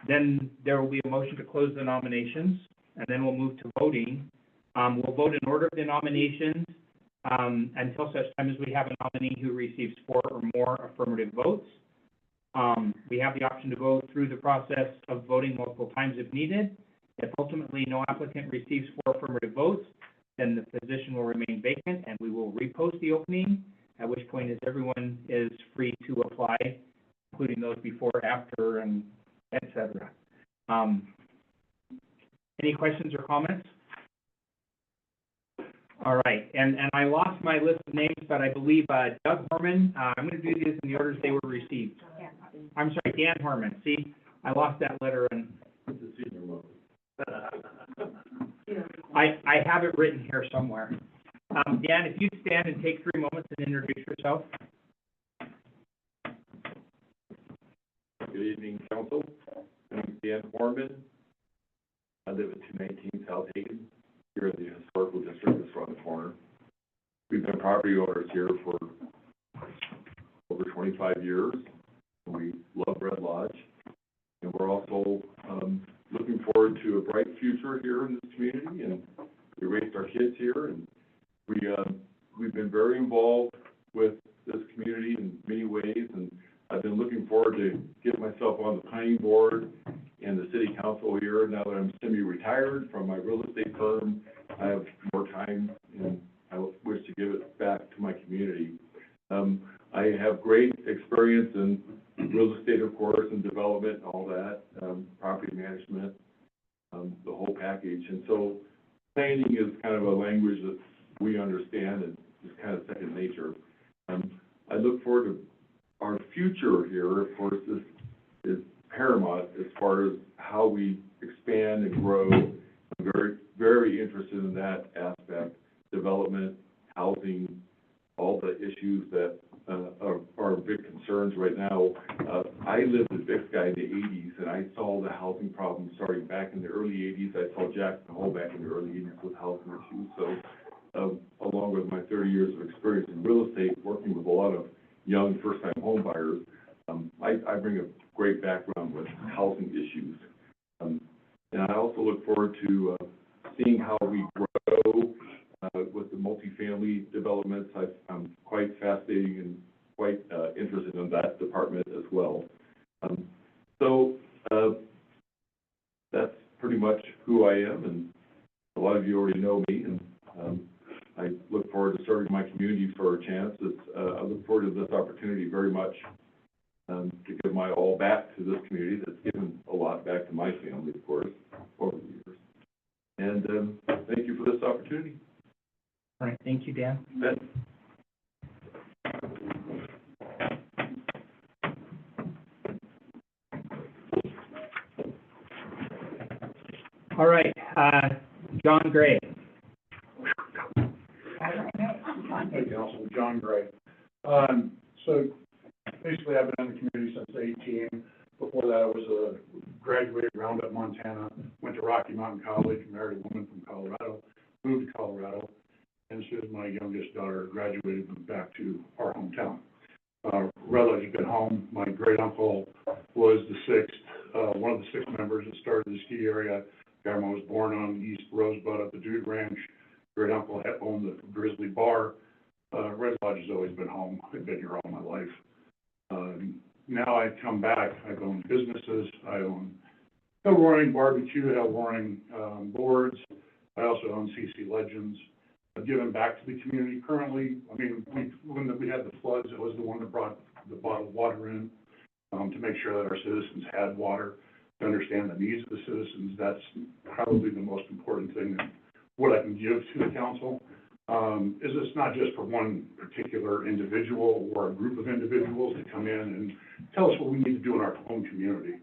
Then there will be a motion to close the nominations, and then we'll move to voting. We'll vote in order of the nominations until such time as we have a nominee who receives 4 or more affirmative votes. We have the option to go through the process of voting multiple times if needed. If ultimately no applicant receives 4 affirmative votes, then the position will remain vacant, and we will repost the opening, at which point everyone is free to apply, including those before, after, and et cetera. Any questions or comments? All right, and I lost my list of names, but I believe Doug Herman, I'm going to do these in the orders they were received. I'm sorry, Dan Herman. See, I lost that letter, and I have it written here somewhere. Dan, if you'd stand and take 3 moments and introduce yourself. Good evening, council. My name is Dan Foreman. I live at 219 South Hagen, here in the historical district that's around the corner. We've been property owners here for over 25 years. We love Red Lodge, and we're also looking forward to a bright future here in this community, and we raised our kids here, and we've been very involved with this community in many ways, and I've been looking forward to getting myself on the planning board and the city council here. Now that I'm semi-retired from my real estate firm, I have more time, and I wish to give it back to my community. I have great experience in real estate, of course, and development and all that, property management, the whole package. And so planning is kind of a language that we understand and is kind of second nature. I look forward to our future here. Of course, this is paramount as far as how we expand and grow. I'm very, very interested in that aspect, development, housing, all the issues that are big concerns right now. I lived in Big Sky in the 80s, and I saw the housing problem starting back in the early 80s. I saw Jackson Hole back in the early 80s with housing issues. So along with my 30 years of experience in real estate, working with a lot of young first-time home buyers, I bring a great background with housing issues. And I also look forward to seeing how we grow with the multifamily developments. I'm quite fascinating and quite interested in that department as well. So that's pretty much who I am, and a lot of you already know me, and I look forward to serving my community for a chance. I look forward to this opportunity very much to give my all back to this community that's given a lot back to my family, of course, over the years. And thank you for this opportunity. All right, thank you, Dan. Ben. All right, John Gray. Hey, Council, John Gray. So basically, I've been in the community since 18. Before that, I was a graduated Roundup, Montana, went to Rocky Mountain College, married a woman from Colorado, moved to Colorado, and as soon as my youngest daughter graduated, moved back to our hometown. Relatively been home. My great uncle was the sixth, one of the 6 members that started the ski area. Grandma was born on East Rosebud at the Dude Ranch. Great uncle had owned the Grizzly Bar. Red Lodge has always been home. I've been here all my life. Now I come back. I've owned businesses. I own El Roaring Barbecue, El Roaring Boards. I also own CC Legends. I've given back to the community currently. I mean, when we had the floods, it was the one that brought the bottled water in to make sure that our citizens had water, to understand the needs of the citizens. That's probably the most important thing that what I can give to the council. Is it's not just for one particular individual or a group of individuals to come in and tell us what we need to do in our own community.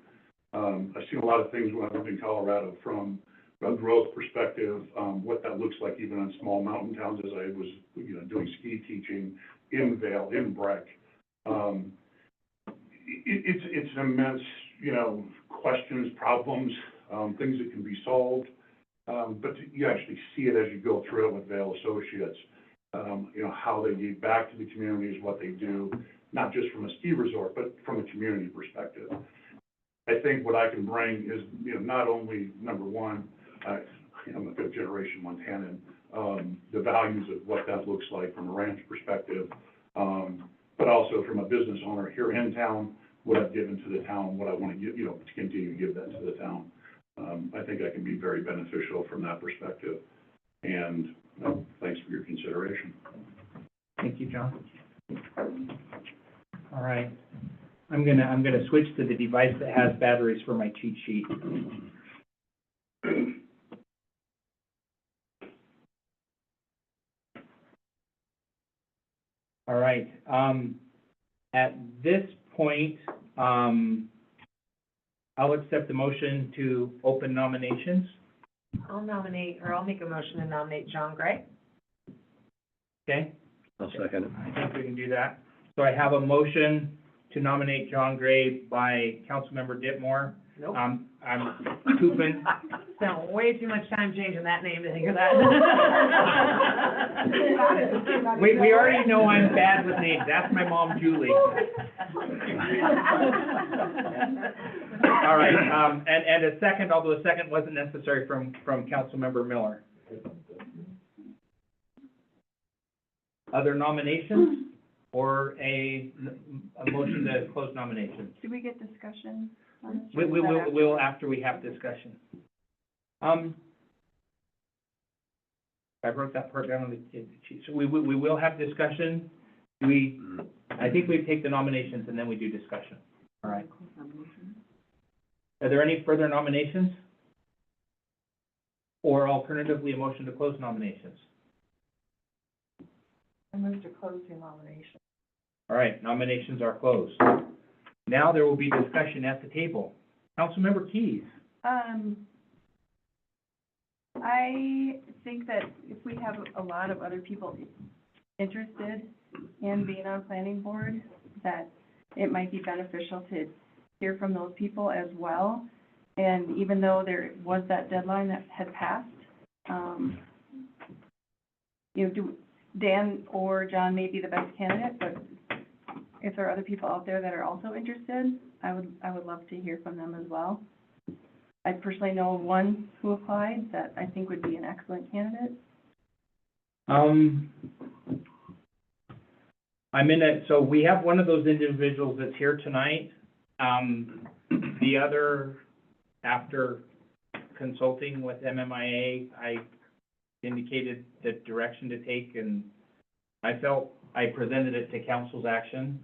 I've seen a lot of things when I lived in Colorado from a growth perspective, what that looks like even in small mountain towns as I was, doing ski teaching in Vail, in Breck. It's an immense, questions, problems, things that can be solved. But you actually see it as you go through it with Vail Associates, how they give back to the communities, what they do, not just from a ski resort, but from a community perspective. I think what I can bring is, not only, number one, I'm a fifth generation Montanan, the values of what that looks like from a ranch perspective, but also from a business owner here in town, what I've given to the town, what I want to give, to continue to give that to the town. I think I can be very beneficial from that perspective, and thanks for your consideration. Thank you, John. All right, I'm gonna switch to the device that has batteries for my cheat sheet. All right, at this point, I'll accept the motion to open nominations. I'll make a motion to nominate John Gray. Okay, I'll second it. I think we can do that. So I have a motion to nominate John Gray by Councilmember Ditmore. Nope. I'm Coopin. Spent way too much time changing that name to think of that. We already know I'm bad with names. That's my mom, Julie. All right, and a second, although a second wasn't necessary from Councilmember Miller. Other nominations or a motion to close nominations? Did we get discussion on this? We will after we have discussion. I wrote that part down on the sheet. So we will have discussion. I think we take the nominations and then we do discussion. All right. Are there any further nominations? Or alternatively, a motion to close nominations? I move to close the nomination. All right, nominations are closed. Now there will be discussion at the table. Councilmember Keys. I think that if we have a lot of other people interested in being on planning board, that it might be beneficial to hear from those people as well. And even though there was that deadline that had passed, Dan or John may be the best candidate, but if there are other people out there that are also interested, I would love to hear from them as well. I personally know one who applied that I think would be an excellent candidate. So we have one of those individuals that's here tonight. The other, after consulting with MMIA, I indicated the direction to take, and I felt I presented it to council's action.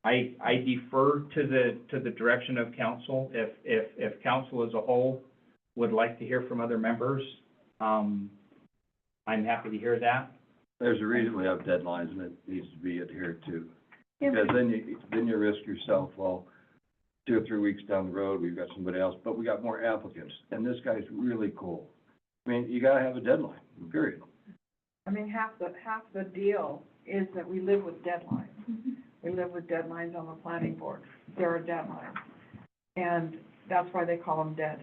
I defer to the direction of council. If council as a whole would like to hear from other members, I'm happy to hear that. There's a reason we have deadlines and it needs to be adhered to. Yeah, Because then you risk yourself, well, 2 or 3 weeks down the road, we've got somebody else, but we got more applicants. And this guy's really cool. I mean, you gotta have a deadline, period. I mean, half the deal is that we live with deadlines. We live with deadlines on the planning board. There are deadlines. And that's why they call them dead.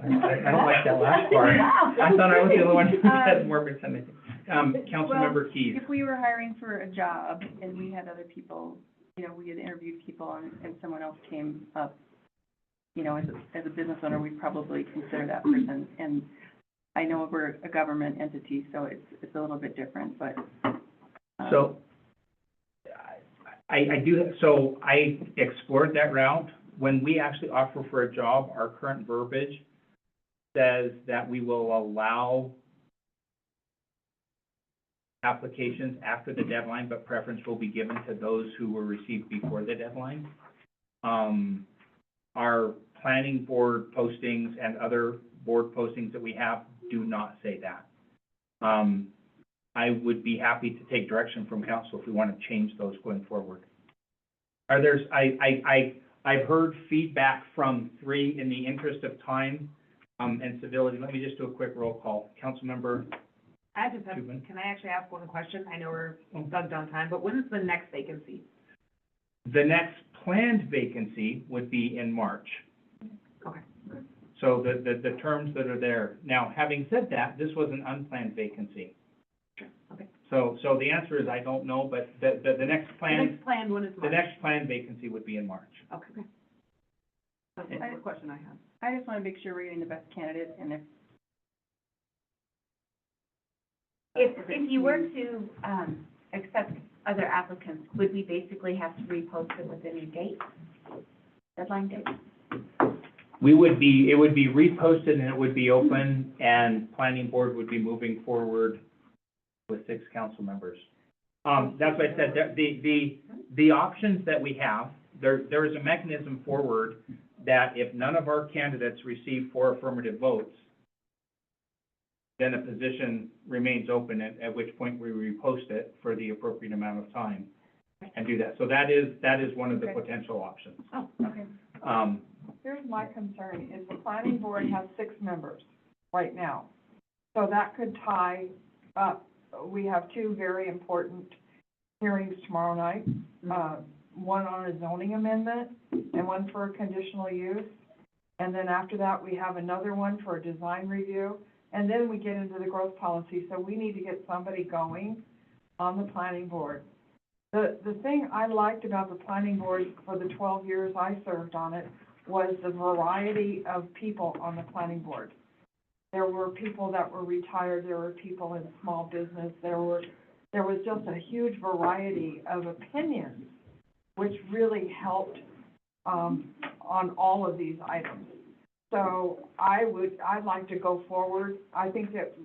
I don't like that last part. I thought I was the only one who said more percentage. Councilmember Keys. If we were hiring for a job and we had other people, we had interviewed people and someone else came up, as a business owner, we'd probably consider that person. And I know we're a government entity, so it's a little bit different, but. So I explored that route. When we actually offer for a job, our current verbiage says that we will allow applications after the deadline, but preference will be given to those who were received before the deadline. Our planning board postings and other board postings that we have do not say that. I would be happy to take direction from council if we want to change those going forward. I've heard feedback from 3 in the interest of time, and civility. Let me just do a quick roll call. Councilmember I just have, Tubman. can I actually ask one question? I know we're bugged on time, but when is the next vacancy? The next planned vacancy would be in March. Okay. So the terms that are there. Now, having said that, this was an unplanned vacancy. Okay. So the answer is I don't know, but the next planned, planned one is the March. next planned vacancy would be in March. Okay. That's the question I had. I just want to make sure we're getting the best candidate, and If you were to, accept other applicants, would we basically have to repost it with a new date, deadline date? It would be reposted and it would be open, and planning board would be moving forward with 6 council members. That's what I said, the options that we have, there is a mechanism forward that if none of our candidates receive 4 affirmative votes, then a position remains open, at which point we repost it for the appropriate amount of time and do that. So that is one of the potential options. Oh, okay. Here's my concern, is the planning board has 6 members right now. So that could tie up, we have 2 very important hearings tomorrow night. One on a zoning amendment and one for a conditional use. And then after that, we have another one for a design review. And then we get into the growth policy. So we need to get somebody going on the planning board The thing I liked about the planning board for the 12 years I served on it was the variety of people on the planning board. There were people that were retired, there were people in small business, there was just a huge variety of opinions, which really helped, on all of these items. So I'd like to go forward. I think that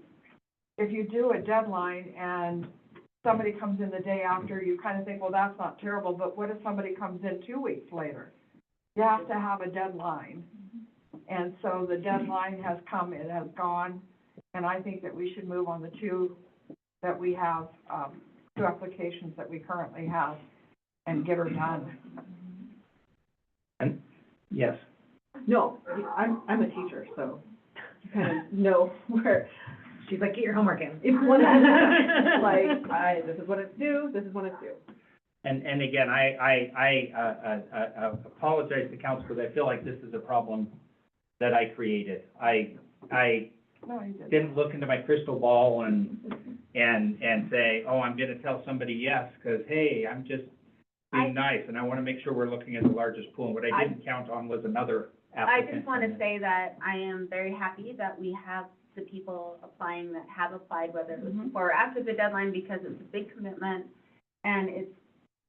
if you do a deadline and somebody comes in the day after, you kind of think, well, that's not terrible, but what if somebody comes in 2 weeks later? You have to have a deadline. And so the deadline has come, it has gone, and I think that we should move on the two that we have, 2 applications that we currently have, and get her done. And, yes. No, I'm a teacher, so you kind of know where, she's like, get your homework in. It's one, like, this is what it's due, this is when it's due. And again, I apologize to council because I feel like this is a problem that I created. I No, you didn't. didn't look into my crystal ball and say, oh, I'm gonna tell somebody yes, because, hey, I'm just being nice, and I want to make sure we're looking at the largest pool. And what I didn't count on was another I applicant. just want to say that I am very happy that we have the people applying that have applied, whether it was before or after the deadline, because it's a big commitment, and it's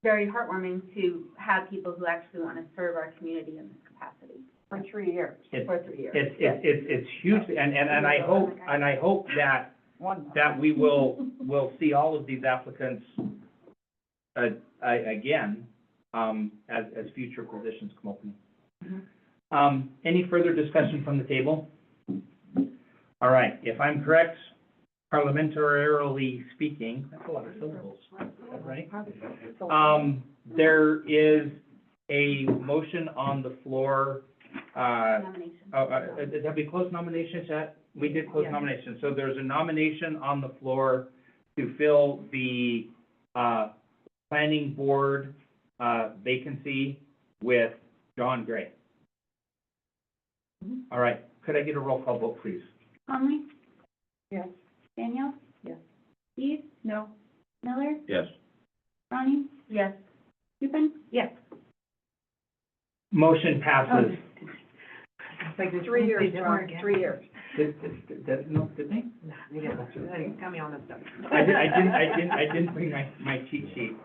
very heartwarming to have people who actually want to serve our community in this capacity. For 3 years. For 3 years. It's huge, and I hope that we will see all of these applicants, again, as future positions come open. Any further discussion from the table? All right, if I'm correct, parliamentarily speaking, that's a lot of syllables, right? There is a motion on the floor, Nomination. have we closed nominations yet? We did close nominations, so there's a nomination on the floor to fill the, planning board, vacancy with John Gray. All right, could I get a roll call vote, please? Conley? Yes. Daniel? Yes. Steve? No. Miller? Yes. Ronnie? Yes. Hupin? Yes. Motion passes. It's like 3 years, John, 3 years. Did they? No, you didn't got me on this stuff. I didn't bring my cheat sheet.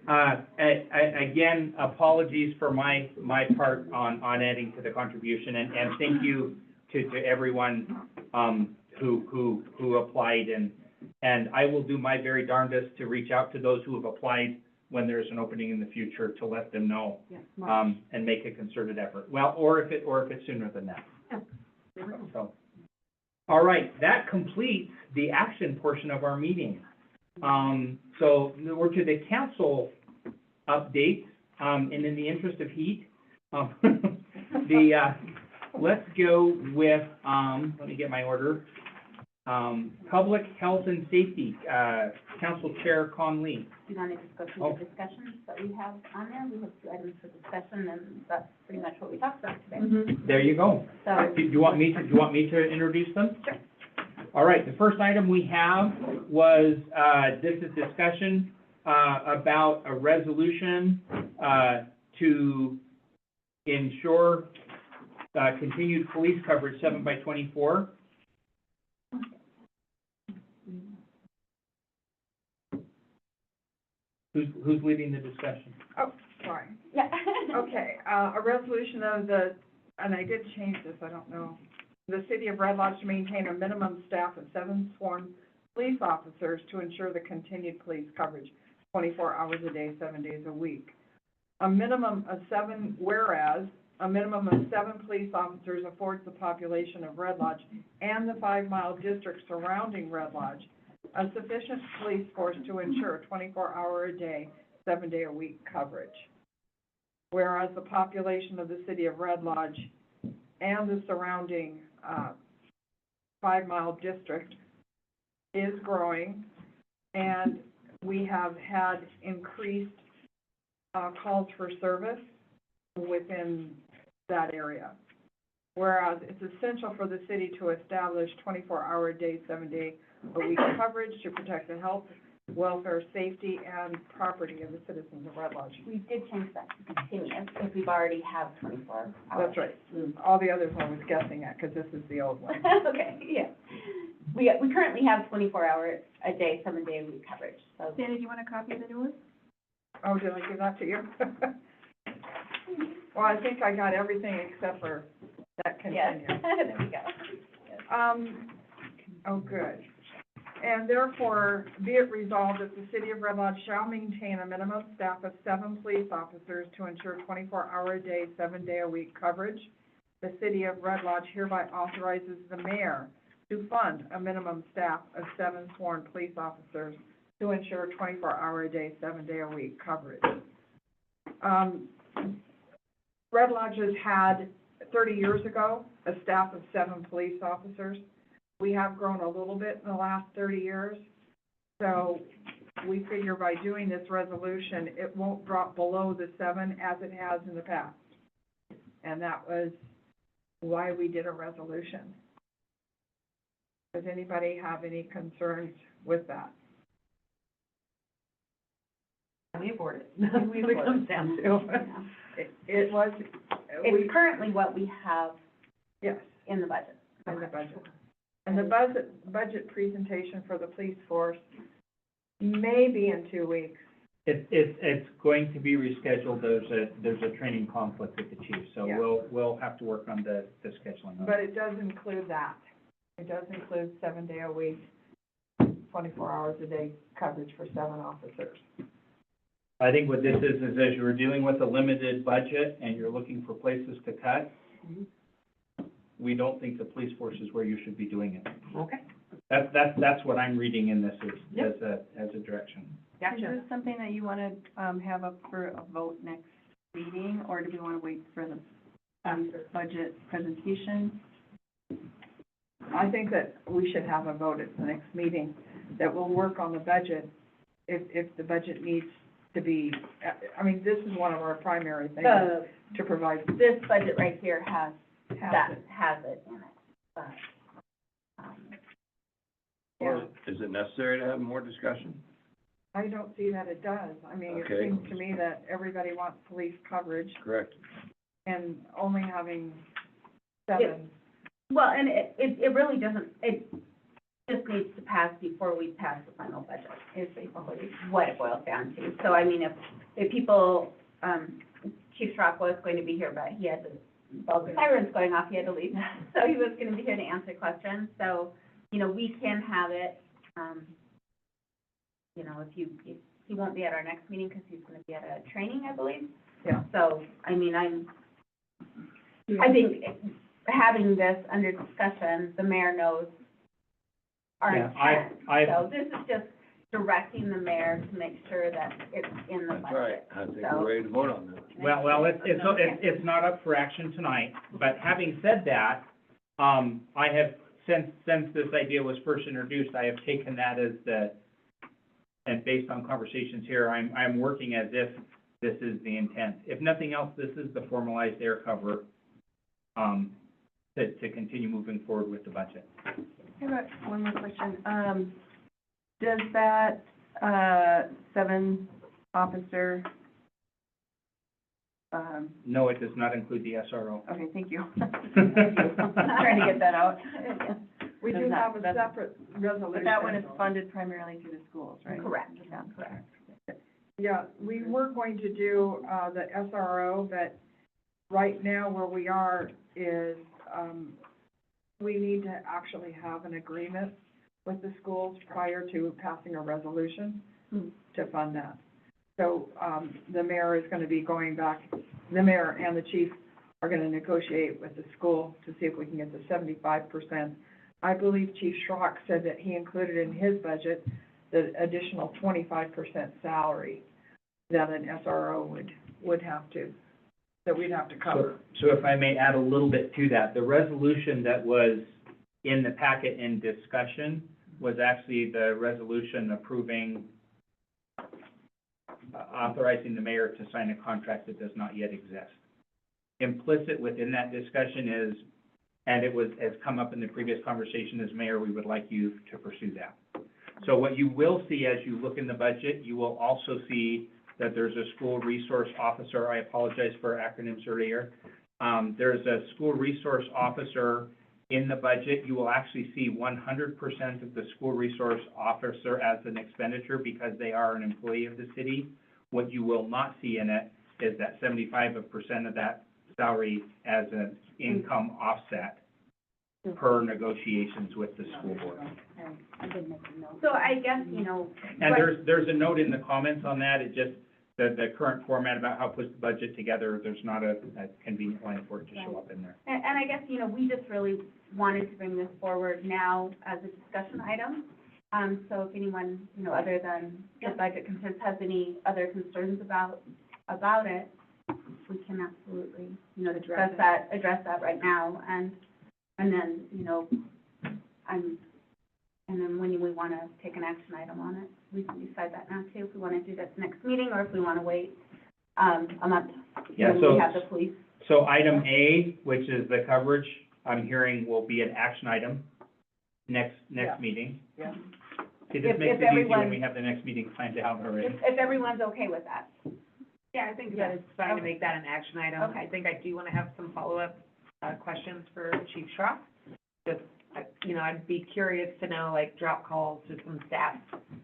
Again, apologies for my part on adding to the contribution, and thank you to everyone, who applied, and I will do my very darndest to reach out to those who have applied when there's an opening in the future to let them know, and make a concerted effort. Well, or if it's sooner than that. So, all right, that completes the action portion of our meeting. So we're to the council update, and in the interest of heat, let's go with, let me get my order. Public Health and Safety, Council Chair Conley. Do you want to just go through the discussions that we have on there? We have 2 items for discussion, and that's pretty much what we talked about today. There you go. So, Do you want me to introduce them? Sure. All right, the first item we have was, this is discussion, about a resolution, to ensure, continued police coverage 7x24. Who's leading the discussion? Oh, sorry. yeah. Okay, a resolution of the, and I did change this, I don't know. The city of Red Lodge to maintain a minimum staff of 7 sworn police officers to ensure the continued police coverage 24 hours a day, 7 days a week. Whereas a minimum of 7 police officers affords the population of Red Lodge and the 5-mile district surrounding Red Lodge a sufficient police force to ensure 24-hour-a-day, 7-day-a-week coverage. Whereas the population of the city of Red Lodge and the surrounding 5-mile district is growing, and we have had increased calls for service within that area. Whereas it's essential for the city to establish 24-hour-a-day, 7-day-a-week coverage to protect the health, welfare, safety, and property of the citizens of Red Lodge. We did change that to continuous, if we've already have 24 hours. That's right. All the others I was guessing at, because this is the old one. Okay, yeah. We currently have 24-hour a day, 7-day-a-week coverage, so. Sandy, do you want a copy of the new one? Oh, did I give that to you? Well, I think I got everything except for that Yeah, continue. there we go. Oh, good. And therefore, be it resolved that the city of Red Lodge shall maintain a minimum staff of 7 police officers to ensure 24-hour-a-day, 7-day-a-week coverage. The city of Red Lodge hereby authorizes the mayor to fund a minimum staff of 7 sworn police officers to ensure 24-hour-a-day, 7-day-a-week coverage. Red Lodge has had, 30 years ago, a staff of 7 police officers. We have grown a little bit in the last 30 years. So we figure by doing this resolution, it won't drop below the 7 as it has in the past. And that was why we did a resolution. Does anybody have any concerns with that? We afford it. That's what it comes down to. It was, It's currently what we have yes, in the budget. in the budget. And the budget presentation for the police force may be in 2 weeks. It's going to be rescheduled. There's a training conflict with the chief, so Yeah. we'll have to work on the scheduling. of it. But it does include that. It does include 7-day-a-week, 24 hours a day coverage for 7 officers. I think what this is as you're dealing with a limited budget and you're looking for places to cut, we don't think the police force is where you should be doing it. Okay. That's what I'm reading in this Yep. as a direction. Is Gotcha. this something that you want to have up for a vote next meeting, or do we want to wait for the budget presentation? I think that we should have a vote at the next meeting, that we'll work on the budget if the budget needs to be, I mean, this is one of our primary things, to provide. This budget right here has Has it. has it in it, but, Or is it necessary to have more discussion? I don't see that it does. I mean, it Okay. seems to me that everybody wants police coverage, Correct. and only having 7. well, and it really doesn't, it just needs to pass before we pass the final budget, is basically what it boils down to. So, I mean, if people, Chief Schrock was going to be here, but he had the sirens going off, he had to leave. So he was gonna be here to answer questions, so, you know, we can have it, you know, if he won't be at our next meeting because he's gonna be at a training, I believe. Yeah. So, I mean, I think having this under discussion, the mayor knows our Yeah, intent. So this is just directing the mayor to make sure that it's in the That's budget. right. I think So- we're ready to vote on this. Well, it's not up for action tonight, but having said that, I have, since this idea was first introduced, I have taken that as and based on conversations here, I'm working as if this is the intent. If nothing else, this is the formalized air cover, to continue moving forward with the budget. I have one more question. Does that, 7 officer, No, it does not include the SRO. okay, thank you. Thank you. Trying to get that out. We do Does have a that- separate resolution. But that one is funded primarily through the schools, right? Correct. Yeah, correct. Yeah, we were going to do, the SRO, but right now where we are is, we need to actually have an agreement with the schools prior to passing a resolution to fund that. So, the mayor is gonna be going back, the mayor and the chief are gonna negotiate with the school to see if we can get the 75%. I believe Chief Schrock said that he included in his budget the additional 25% salary that an SRO would have to, that we'd have to cover. So if I may add a little bit to that, the resolution that was in the packet in discussion was actually the resolution approving, authorizing the mayor to sign a contract that does not yet exist. Implicit within that discussion is, and it was, has come up in the previous conversation as mayor, we would like you to pursue that. So what you will see as you look in the budget, you will also see that there's a school resource officer. I apologize for acronyms earlier. There's a school resource officer in the budget. You will actually see 100% of the school resource officer as an expenditure because they are an employee of the city. What you will not see in it is that 75% of that salary as an income offset per negotiations with the school board. So I guess, you know. And what- there's a note in the comments on that, it just, the current format about how it puts the budget together, there's not a convenient line for it to show up in there. And I guess, you know, we just really wanted to bring this forward now as a discussion item. So if anyone, you know, other than the budget concerns has any other concerns about it, we can absolutely, you know, address that right now. And then, you know, and then when we want to take an action item on it, we can decide that now too, if we want to do this next meeting or if we want to wait, a month. Yeah, when so- we have the police. So item A, which is the coverage, I'm hearing will be an action item next meeting. Yeah. See, this If makes it easy when everyone- we have the next meeting planned out already. If everyone's okay with that. Yeah, I think Yeah. that it's fine to make that an action item. Okay. I think I do want to have some follow-up, questions for Chief Schrock. Just, you know, I'd be curious to know, like, drop calls to some stats,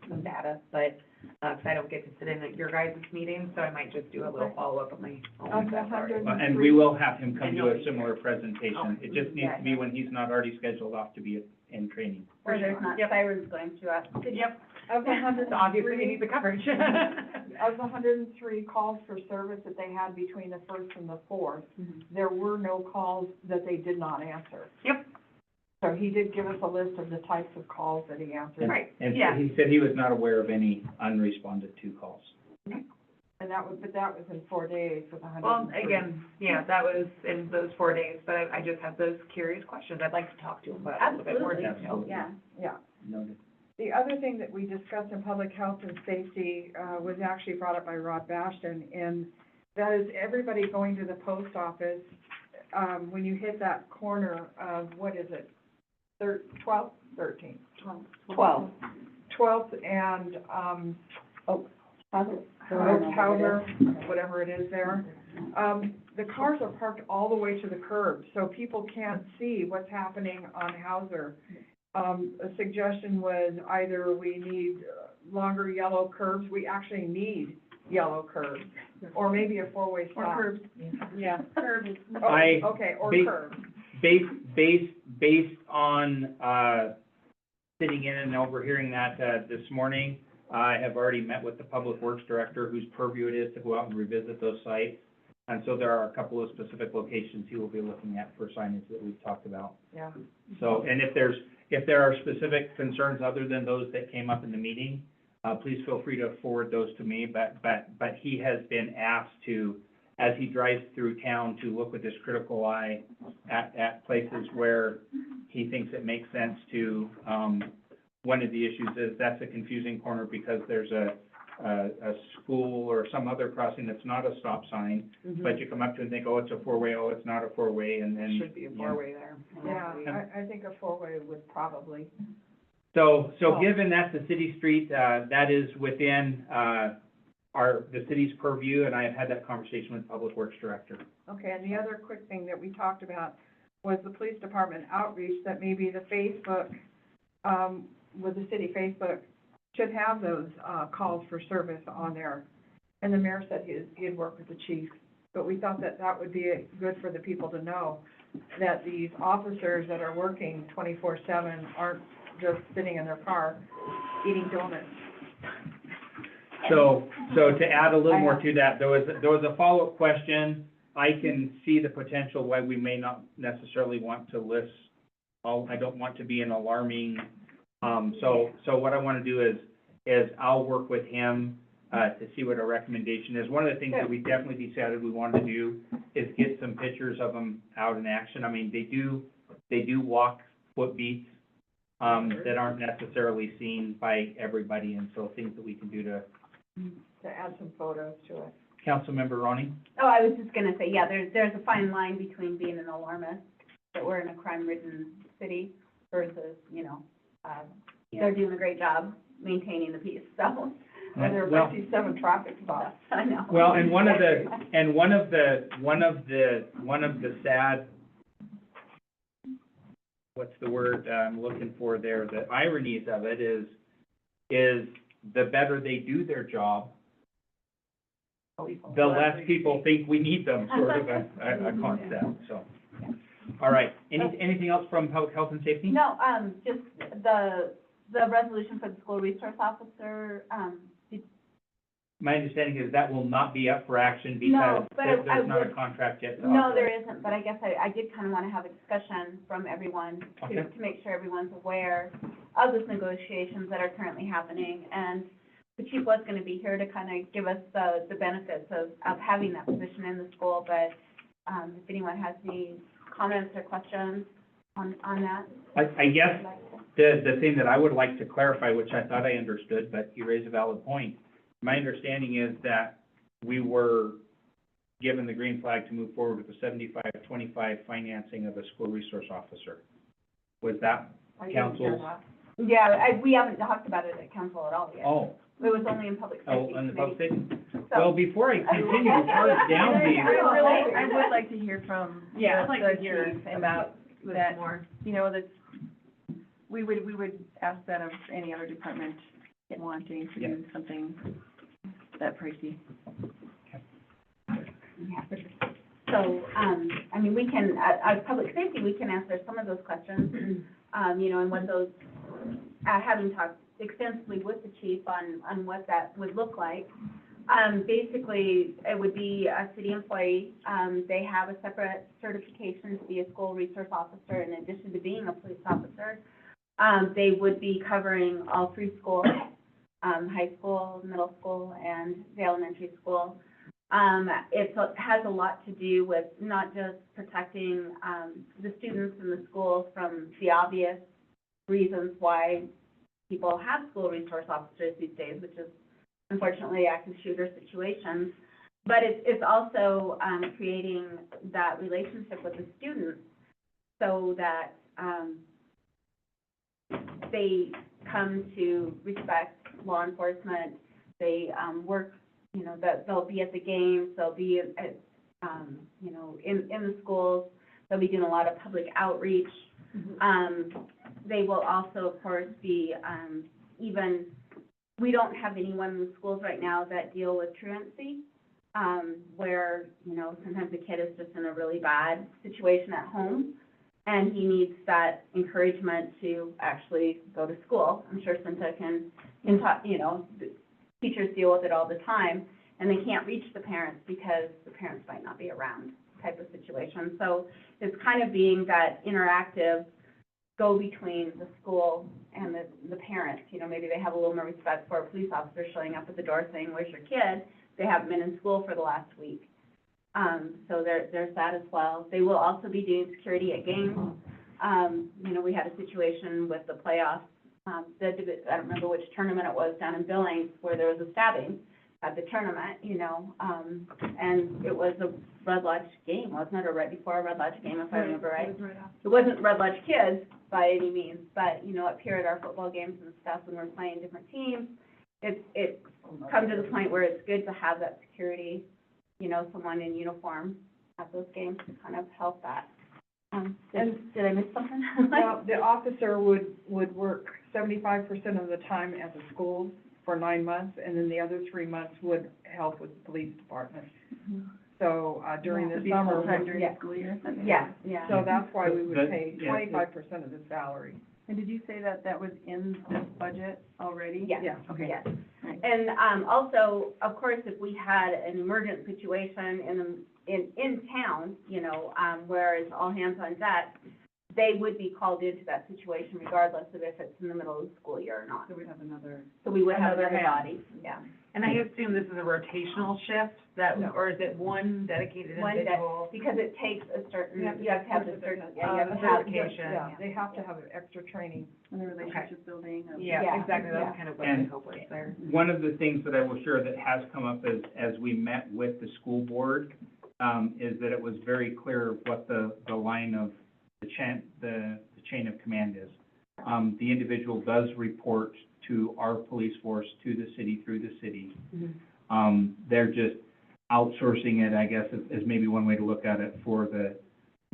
some data, but, 'cause I don't get to sit in at your guys' meetings, so I might just do a little follow-up on my own. Of if the that's all right. 100 And we will have him come And do he'll a be similar here. presentation. It just needs to be when he's not already scheduled off to be in training. Or there's not sirens going through us. Yep, Of the so obviously we 103, need the coverage. of the 103 calls for service that they had between the 1st and the 4th, there were no calls that they did not answer. Yep. So he did give us a list of the types of calls that he answered. Right, And yeah. he said he was not aware of any unresponded to calls. And that was in 4 days for the 103. Well, again, yeah, that was in those 4 days, but I just have those curious questions. I'd like to talk to him about it a little bit more Absolutely. detail. Yeah. Yeah. Noted. The other thing that we discussed in public health and safety, was actually brought up by Rod Bastian, and that is everybody going to the post office, when you hit that corner of, what is it? 12th, 13th? 12th and, Hauser, whatever it is there. The cars are parked all the way to the curb, so people can't see what's happening on Hauser. A suggestion was either we need longer yellow curbs, we actually need yellow curbs, or maybe a four-way stop. Or curbs. Yeah. Curbs. Oh, I- okay, or ba- curbs. Based on, sitting in and overhearing that, this morning, I have already met with the Public Works Director, whose purview it is to go out and revisit those sites. And so there are a couple of specific locations he will be looking at for signage that we've talked about. Yeah. So, and if there are specific concerns other than those that came up in the meeting, please feel free to forward those to me, but he has been asked to, as he drives through town, to look with his critical eye at places where he thinks it makes sense to, one of the issues is that's a confusing corner because there's a school or some other crossing that's not a stop sign, but you come up to it and think, oh, it's a four-way, oh, it's not a four-way, and then. Should be a you know. four-way there. Yeah, I think a four-way would probably. So Oh. given that's a city street, that is within, the city's purview, and I have had that conversation with Public Works Director. Okay, and the other quick thing that we talked about was the police department outreach, that maybe the Facebook, with the city Facebook, should have those, calls for service on there. And the mayor said he'd work with the chief, but we thought that that would be good for the people to know, that these officers that are working 24/7 aren't just sitting in their car eating donuts. So to add a little more to that, there was a follow-up question. I can see the potential why we may not necessarily want to list all, I don't want to be an alarming, so what I want to do is I'll work with him, to see what our recommendation is. One of the things that we definitely decided we wanted to do is get some pictures of them out in action. I mean, they do walk foot beats, that aren't necessarily seen by everybody, and so things that we can do to. To add some photos to it. Councilmember Ronnie? Oh, I was just gonna say, yeah, there's a fine line between being an alarmist, that we're in a crime-ridden city, versus, you know, they're doing a great job maintaining the peace, so. And there Well- are 57 traffic stops. I know. Well, and one of the sad, what's the word I'm looking for there, the ironies of it is the better they do their job, the less people think we need them, sort of a concept, so. All right, anything else from public health and safety? No, just the resolution for the school resource officer, My understanding is that will not be up for action because No, but I there's not a would- contract yet to no, authorize. there isn't, but I guess I did kind of want to have a discussion from everyone Okay. to make sure everyone's aware of those negotiations that are currently happening. And the chief was going to be here to kind of give us the benefits of having that position in the school, but, if anyone has any comments or questions on that. I guess the thing that I would like to clarify, which I thought I understood, but you raise a valid point. My understanding is that we were given the green flag to move forward with the 75-25 financing of a school resource officer. Was that council's? Yeah, we haven't talked about it at council at all yet. Oh, It was only in public safety. in the public committee. safety? So- Well, before I continue to charge down I would like to hear from Yeah, I'd like the to hear chief and about this that, more. you know, that we would ask that of any other department wanting to do something that pricey. So, I mean, we can, at public safety, we can answer some of those questions, you know, and what those, having talked extensively with the chief on what that would look like. Basically, it would be a city employee. They have a separate certification to be a school resource officer in addition to being a police officer. They would be covering all three schools, high school, middle school, and the elementary school. It has a lot to do with not just protecting, the students in the schools from the obvious reasons why people have school resource officers these days, which is unfortunately active shooter situations. But it's also, creating that relationship with the students so that, they come to respect law enforcement. They, work, you know, that they'll be at the games, they'll be at, you know, in the schools, they'll be doing a lot of public outreach. They will also, of course, be, we don't have anyone in the schools right now that deal with truancy, where, you know, sometimes the kid is just in a really bad situation at home, and he needs that encouragement to actually go to school. I'm sure Cinta can talk, you know, teachers deal with it all the time, and they can't reach the parents because the parents might not be around type of situation. So it's kind of being that interactive go-between the school and the parents. You know, maybe they have a little more respect for a police officer showing up at the door saying, "Where's your kid?" They haven't been in school for the last week. So there's that as well. They will also be doing security at games. You know, we had a situation with the playoffs. I don't remember which tournament it was down in Billings where there was a stabbing at the tournament, you know, and it was a Red Lodge game, wasn't it, or right before a Red Lodge game, if I remember right? It wasn't Red Lodge kids by any means, but, you know, up here at our football games and stuff, when we're playing different teams, it's come to the point where it's good to have that security, you know, someone in uniform at those games to kind of help that. Did I miss something? Now, the officer would work 75% of the time at the schools for 9 months, and then the other 3 months would help with the police department. So, during the summer, During the school year. Yeah. so that's why we would pay Yeah. 25% of the salary. And did you say that was in this budget already? Yeah. Yeah. Okay. Yes. Right. And, also, of course, if we had an emergent situation in town, you know, where it's all hands on deck, they would be called into that situation regardless of if it's in the middle of the school year or not. So we have another. So we would have Another another hand. body, yeah. And I assume this is a rotational shift that, No. or is it one dedicated One that- individual? Because it takes a certain, You have to you have to have the have certain, certificate. yeah, you have to the have. certification. Yeah, they have to have extra training. And the relationship building of. Yeah, Yeah. exactly, Yeah. that's kind of what I And- hope was there. One of the things that I will share that has come up as we met with the school board, is that it was very clear what the line of the chain of command is. The individual does report to our police force, to the city, through the city. They're just outsourcing it, I guess, is maybe one way to look at it for the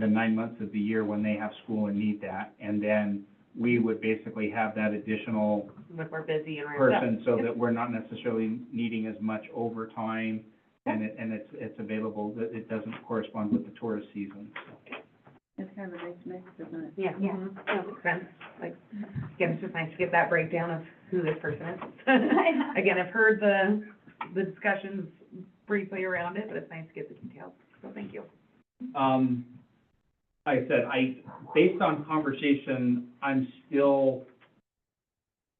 9 months of the year when they have school and need that. And then we would basically have that additional When we're busy and we're. person so that we're not necessarily needing as much overtime and it's available, that it doesn't correspond with the tourist season. It's kind of a nice mix, isn't it? Yeah, that makes sense. Like, again, it's just nice to get that breakdown of who this person is. Again, I've heard the discussions briefly around it, but it's nice to get the details, so thank you. Like I said, based on conversation, I'm still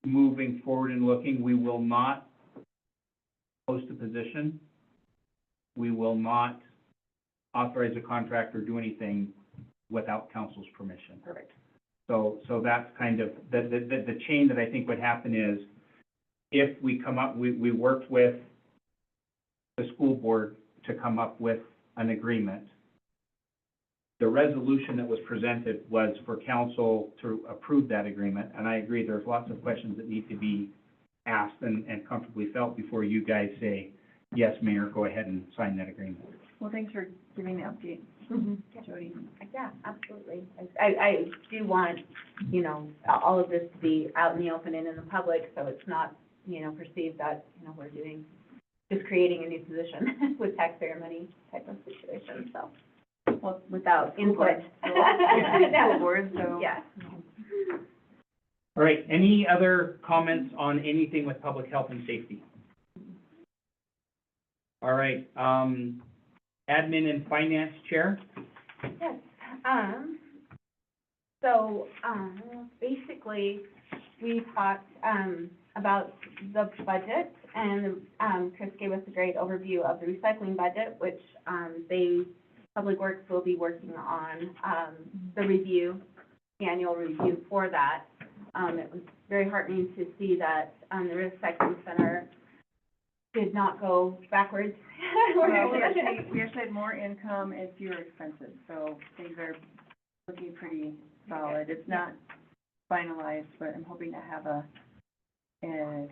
moving forward and looking. We will not post a position. We will not authorize a contract or do anything without council's permission. Perfect. So that's kind of, the chain that I think would happen is, if we come up, we worked with the school board to come up with an agreement. The resolution that was presented was for council to approve that agreement, and I agree, there's lots of questions that need to be asked and comfortably felt before you guys say, yes, Mayor, go ahead and sign that agreement. Well, thanks for giving the update, Jody. Yeah, absolutely. I do want, you know, all of this to be out in the open and in the public, so it's not, you know, perceived that, you know, we're just creating a new position with taxpayer money type of situation, so. Well, without input. School board, so. Yeah. All right, any other comments on anything with public health and safety? All right, admin and finance chair? Yes, basically, we talked, about the budget, and, Chris gave us a great overview of the recycling budget, which, Public Works will be working on, the review, the annual review for that. It was very heartening to see that, the recycling center did not go backwards. Well, we actually had more income and fewer expenses, so things are looking pretty solid. It's not finalized, but I'm hoping to have an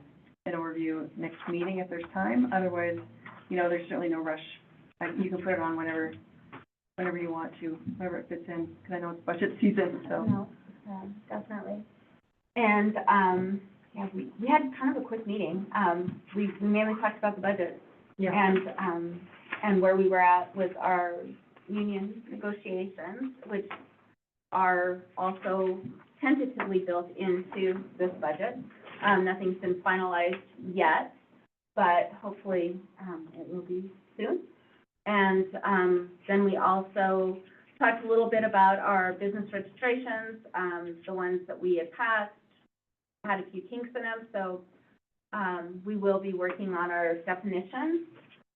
overview next meeting if there's time. Otherwise, you know, there's certainly no rush. You can put it on whenever you want to, whenever it fits in, because I know it's budget season, so. No, definitely. And, yeah, we had kind of a quick meeting. We mainly talked about the budget. Yeah. And where we were at with our union negotiations, which are also tentatively built into this budget. Nothing's been finalized yet, but hopefully, it will be soon. And, then we also talked a little bit about our business registrations, the ones that we had passed, had a few kinks in them, so, we will be working on our definitions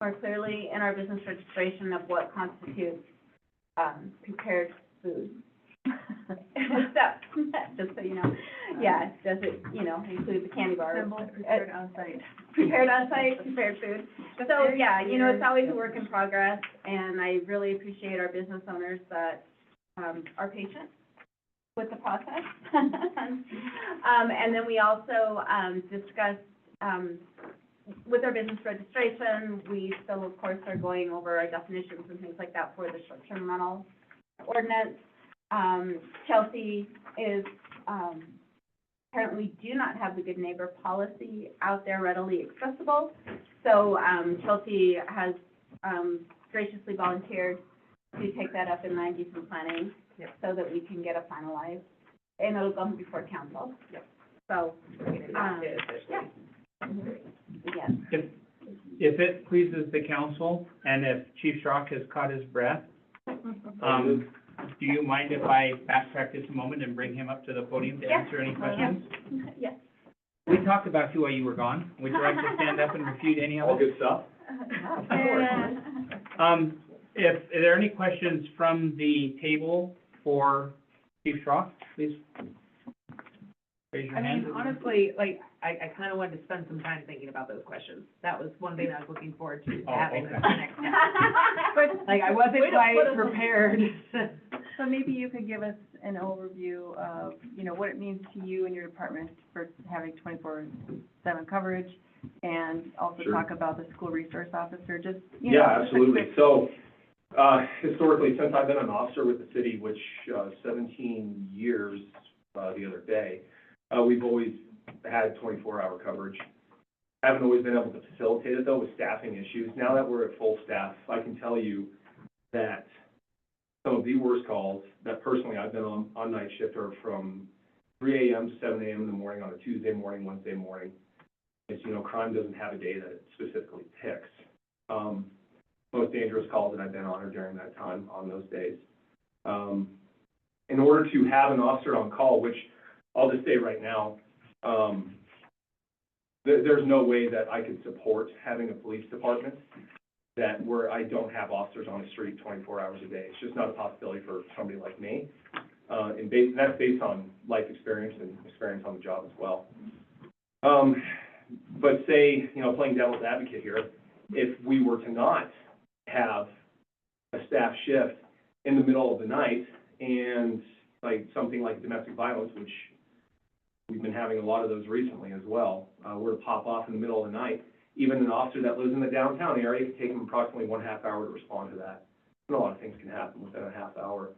more clearly in our business registration of what constitutes, prepared food. So, just so you know, yeah, does it, you know, include the candy bar? Symbol prepared on site. Prepared on site, prepared food. So, yeah, you know, it's always a work in progress, and I really appreciate our business owners that, are patient with the process. And then we also, discussed, with our business registration, we still, of course, are going over our definitions and things like that for the short-term rental ordinance. Chelsea is, apparently do not have the good neighbor policy out there readily accessible. So, Chelsea has, graciously volunteered to take that up in land use and planning, so that we can get it finalized, and it'll go before council. So, yes. If it pleases the council, and if Chief Schrock has caught his breath, do you mind if I backtrack this a moment and bring him up to the podium to answer any questions? Yes. We talked about you while you were gone. Would you like to stand up and refute any of it? All good stuff? Of course. If are there any questions from the table for Chief Schrock, please raise your I hand. mean, honestly, like, I kind of wanted to spend some time thinking about those questions. That was one thing I was looking forward to Oh, having okay. this next time. Like, I wasn't quite prepared. So maybe you could give us an overview of, you know, what it means to you and your department for having 24/7 coverage, and also Sure. talk about the school resource officer, just, you know. Yeah, just a absolutely. quick- So, historically, since I've been an officer with the city, which, 17 years, the other day, we've always had 24-hour coverage. Haven't always been able to facilitate it, though, with staffing issues. Now that we're at full staff, I can tell you that some of the worst calls that personally I've been on night shift are from 3 a.m. to 7 a.m. in the morning on a Tuesday morning, Wednesday morning. It's, you know, crime doesn't have a day that it specifically picks. Most dangerous calls that I've been on are during that time, on those days. In order to have an officer on call, which I'll just say right now, there's no way that I could support having a police department where I don't have officers on the street 24 hours a day. It's just not a possibility for somebody like me. And that's based on life experience and experience on the job as well. But say, you know, playing devil's advocate here, if we were to not have a staff shift in the middle of the night, and like something like domestic violence, which we've been having a lot of those recently as well, were to pop off in the middle of the night, even an officer that lives in the downtown area, it could take him approximately 1/2 hour to respond to that. And a lot of things can happen within a half hour.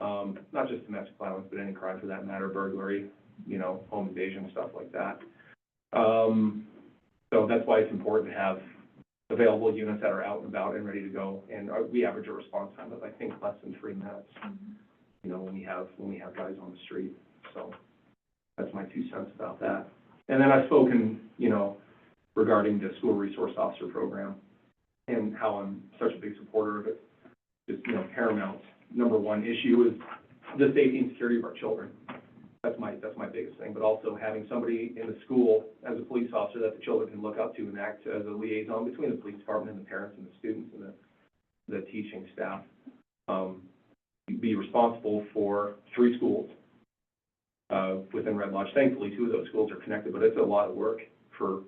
Not just domestic violence, but any crime for that matter, burglary, you know, home invasion, stuff like that. So that's why it's important to have available units that are out and about and ready to go. And we average a response time of, I think, less than 3 minutes, you know, when we have guys on the street. So that's my 2 cents about that. And then I've spoken, you know, regarding the school resource officer program and how I'm such a big supporter of it. Just, you know, paramount, number one issue is the safety and security of our children. That's my biggest thing, but also having somebody in the school as a police officer that the children can look up to and act as a liaison between the police department and the parents and the students and the teaching staff. Be responsible for 3 schools within Red Lodge. Thankfully, 2 of those schools are connected, but it's a lot of work for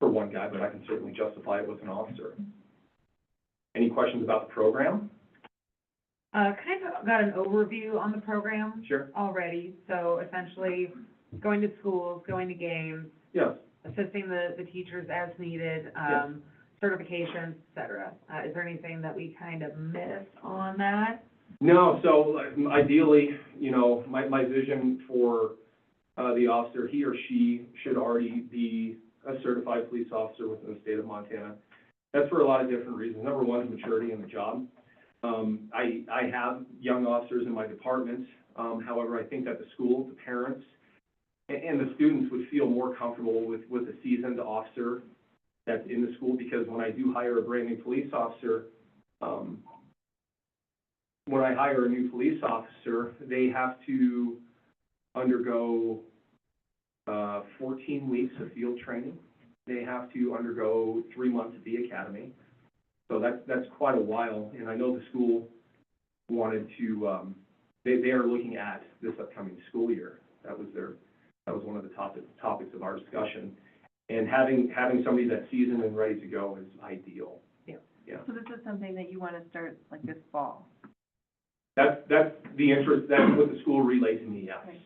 one guy, but I can certainly justify it with an officer. Any questions about the program? Kind of got an overview on the program Sure. already. So essentially, going to schools, going to games, Yes. assisting the teachers as needed, Yes. certifications, et cetera. Is there anything that we kind of missed on that? No, so ideally, you know, my vision for the officer, he or she should already be a certified police officer within the state of Montana. That's for a lot of different reasons. Number one is maturity in the job. I have young officers in my department. However, I think that the schools, the parents, and the students would feel more comfortable with a seasoned officer that's in the school, because when I do hire a brand new police officer, they have to undergo 14 weeks of field training. They have to undergo 3 months at the academy. So that's quite a while, and I know the school wanted to, they are looking at this upcoming school year. That was one of the topics of our discussion. And having somebody that's seasoned and ready to go is ideal. Yeah. So this is something that you want to start like this fall? That's the interest, that's what the school relayed to me, yes. Okay.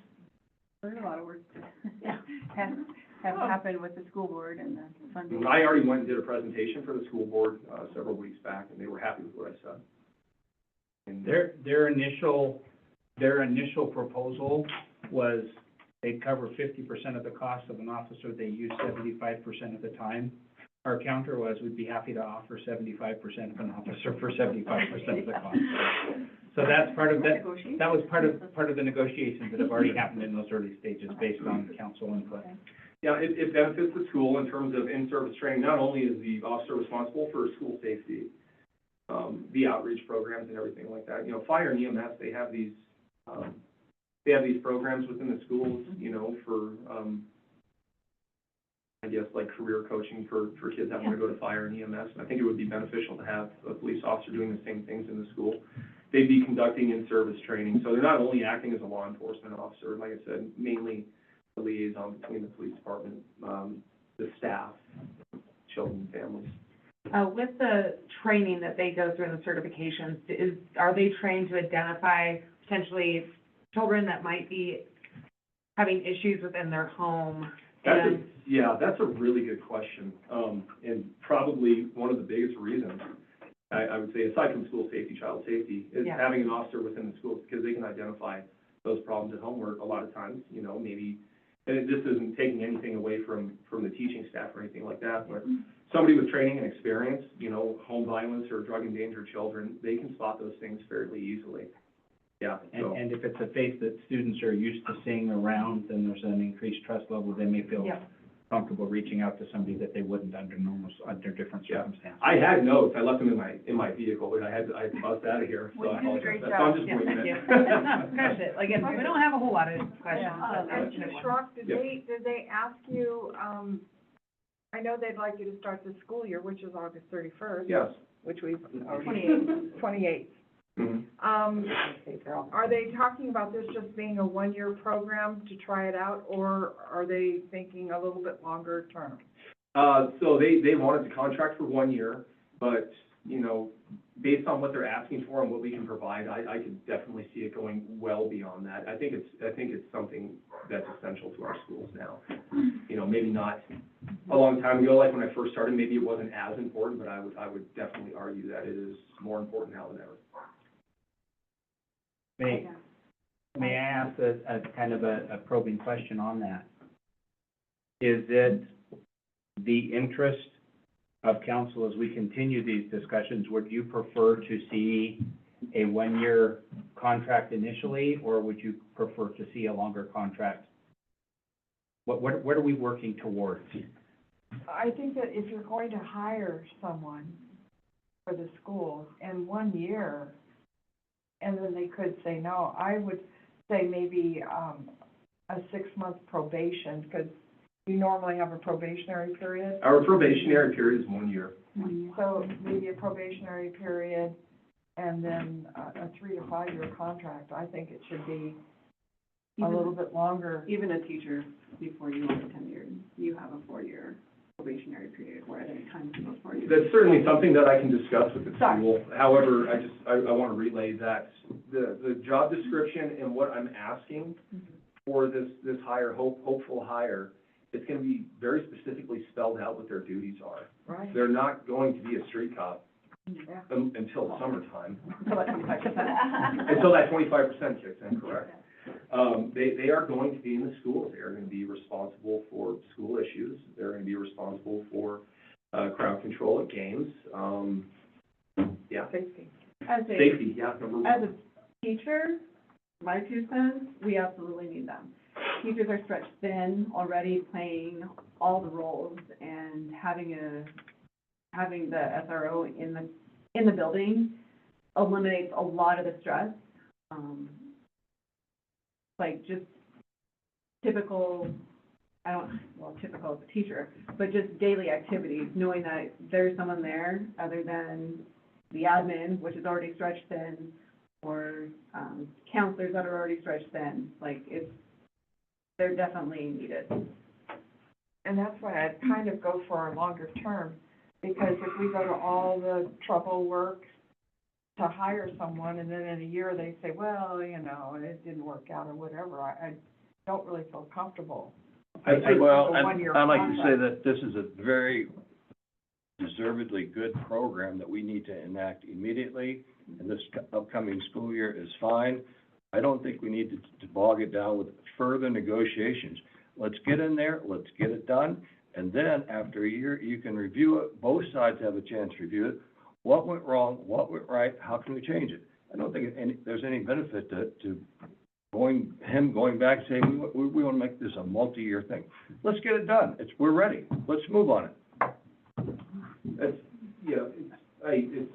There's a lot of work to have happen with the school board and the funding. I already went and did a presentation for the school board, several weeks back, and they were happy with what I said. And Their initial proposal was they'd cover 50% of the cost of an officer, they use 75% of the time. Our counter was, we'd be happy to offer 75% of an officer for 75% of the cost. So that's part of that, that was part of the negotiations that have already happened in those early stages based on council input. yeah, it benefits the school in terms of in-service training. Not only is the officer responsible for school safety, the outreach programs and everything like that. You know, fire and EMS, they have these programs within the schools, you know, for, I guess, like career coaching for kids that want to go to fire and EMS. And I think it would be beneficial to have a police officer doing the same things in the school. They'd be conducting in-service training. So they're not only acting as a law enforcement officer, like I said, mainly the liaison between the police department, the staff, children, families. With the training that they go through and the certifications, are they trained to identify potentially children that might be having issues within their home? That's a really good question. And probably one of the biggest reasons, I would say, aside from school safety, child safety, is Yeah. having an officer within the schools, because they can identify those problems at home, where a lot of times, you know, maybe, and this isn't taking anything away from the teaching staff or anything like that, but somebody with training and experience, you know, home violence or drug endangered children, they can spot those things fairly easily. Yeah, so. And if it's a face that students are used to seeing around, then there's an increased trust level, they may feel Yep. comfortable reaching out to somebody that they wouldn't under different Yeah. circumstances. I had notes, I left them in my vehicle, but I had to bust out of here, so Well, I you did a apologize. great So job. I'm just Yeah, winging thank it. you. No, gosh, like, we don't have a whole lot of questions. Yeah, but that was a and good one. Schrock, did Yep. they ask you, I know they'd like you to start the school year, which is August 31st. Yes. Which we've already. 28th. 28th. Mhm. Are they talking about this just being a one-year program to try it out, or are they thinking a little bit longer term? So they wanted to contract for 1 year, but, you know, based on what they're asking for and what we can provide, I could definitely see it going well beyond that. I think it's something that's essential to our schools now. You know, maybe not a long time ago, like when I first started, maybe it wasn't as important, but I would definitely argue that it is more important now than ever. May I ask a kind of a probing question on that? Is it the interest of council as we continue these discussions, would you prefer to see a one-year contract initially, or would you prefer to see a longer contract? What are we working towards? I think that if you're going to hire someone for the schools in 1 year, and then they could say no, I would say maybe, a 6-month probation, because you normally have a probationary period. Our probationary period is 1 year. So maybe a probationary period and then a 3 to 5 year contract. I think it should be a little bit longer. Even a teacher, before you are tenured, you have a 4-year probationary period where at any time in those 4 years. That's certainly something that I can discuss with the school. However, I want to relay that the job description and what I'm asking for this hire, hopeful hire, it's going to be very specifically spelled out what their duties are. Right. They're not going to be a street cop Yeah. until summertime, Until that 25%. until that 25% kicks in, correct? They are going to be in the schools. They are going to be responsible for school issues. They're going to be responsible for crowd control at games. Yeah, Safety. safety, yeah, number one. As a teacher, my 2 cents, we absolutely need them. Teachers are stretched thin already, playing all the roles, and having the SRO in the building eliminates a lot of the stress. Like just typical, typical as a teacher, but just daily activities, knowing that there's someone there other than the admin, which is already stretched thin, or counselors that are already stretched thin, like they're definitely needed. And that's why I'd kind of go for a longer term, because if we go to all the trouble work to hire someone, and then in a year they say, well, you know, it didn't work out or whatever, I don't really feel comfortable. Well, A one-year I'd like to say contract. that this is a very deservedly good program that we need to enact immediately, and this upcoming school year is fine. I don't think we need to bog it down with further negotiations. Let's get in there, let's get it done, and then after a year, you can review it. Both sides have a chance to review it. What went wrong, what went right, how can we change it? I don't think there's any benefit to going back and saying, we want to make this a multi-year thing. Let's get it done. We're ready. Let's move on it. It's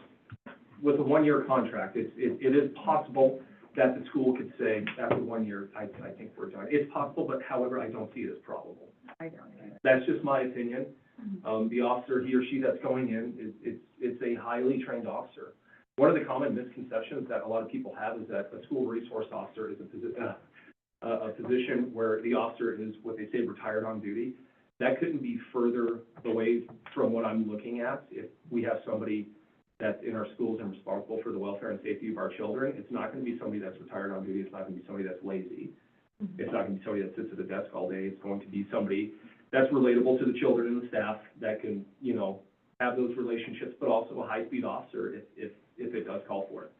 with a 1 year contract, it is possible that the school could say, after 1 year, I think we're done. It's possible, but however, I don't see it as probable. I don't know. That's just my opinion. The officer, he or she that's going in, it's a highly trained officer. One of the common misconceptions that a lot of people have is that a school resource officer is a position where the officer is what they say retired on duty. That couldn't be further away from what I'm looking at. If we have somebody that's in our schools and responsible for the welfare and safety of our children. It's not gonna be somebody that's retired on duty, it's not gonna be somebody that's lazy. It's not gonna be somebody that sits at a desk all day, it's going to be somebody that's relatable to the children and the staff, that can, you know, have those relationships, but also a high-speed officer if it does call for it.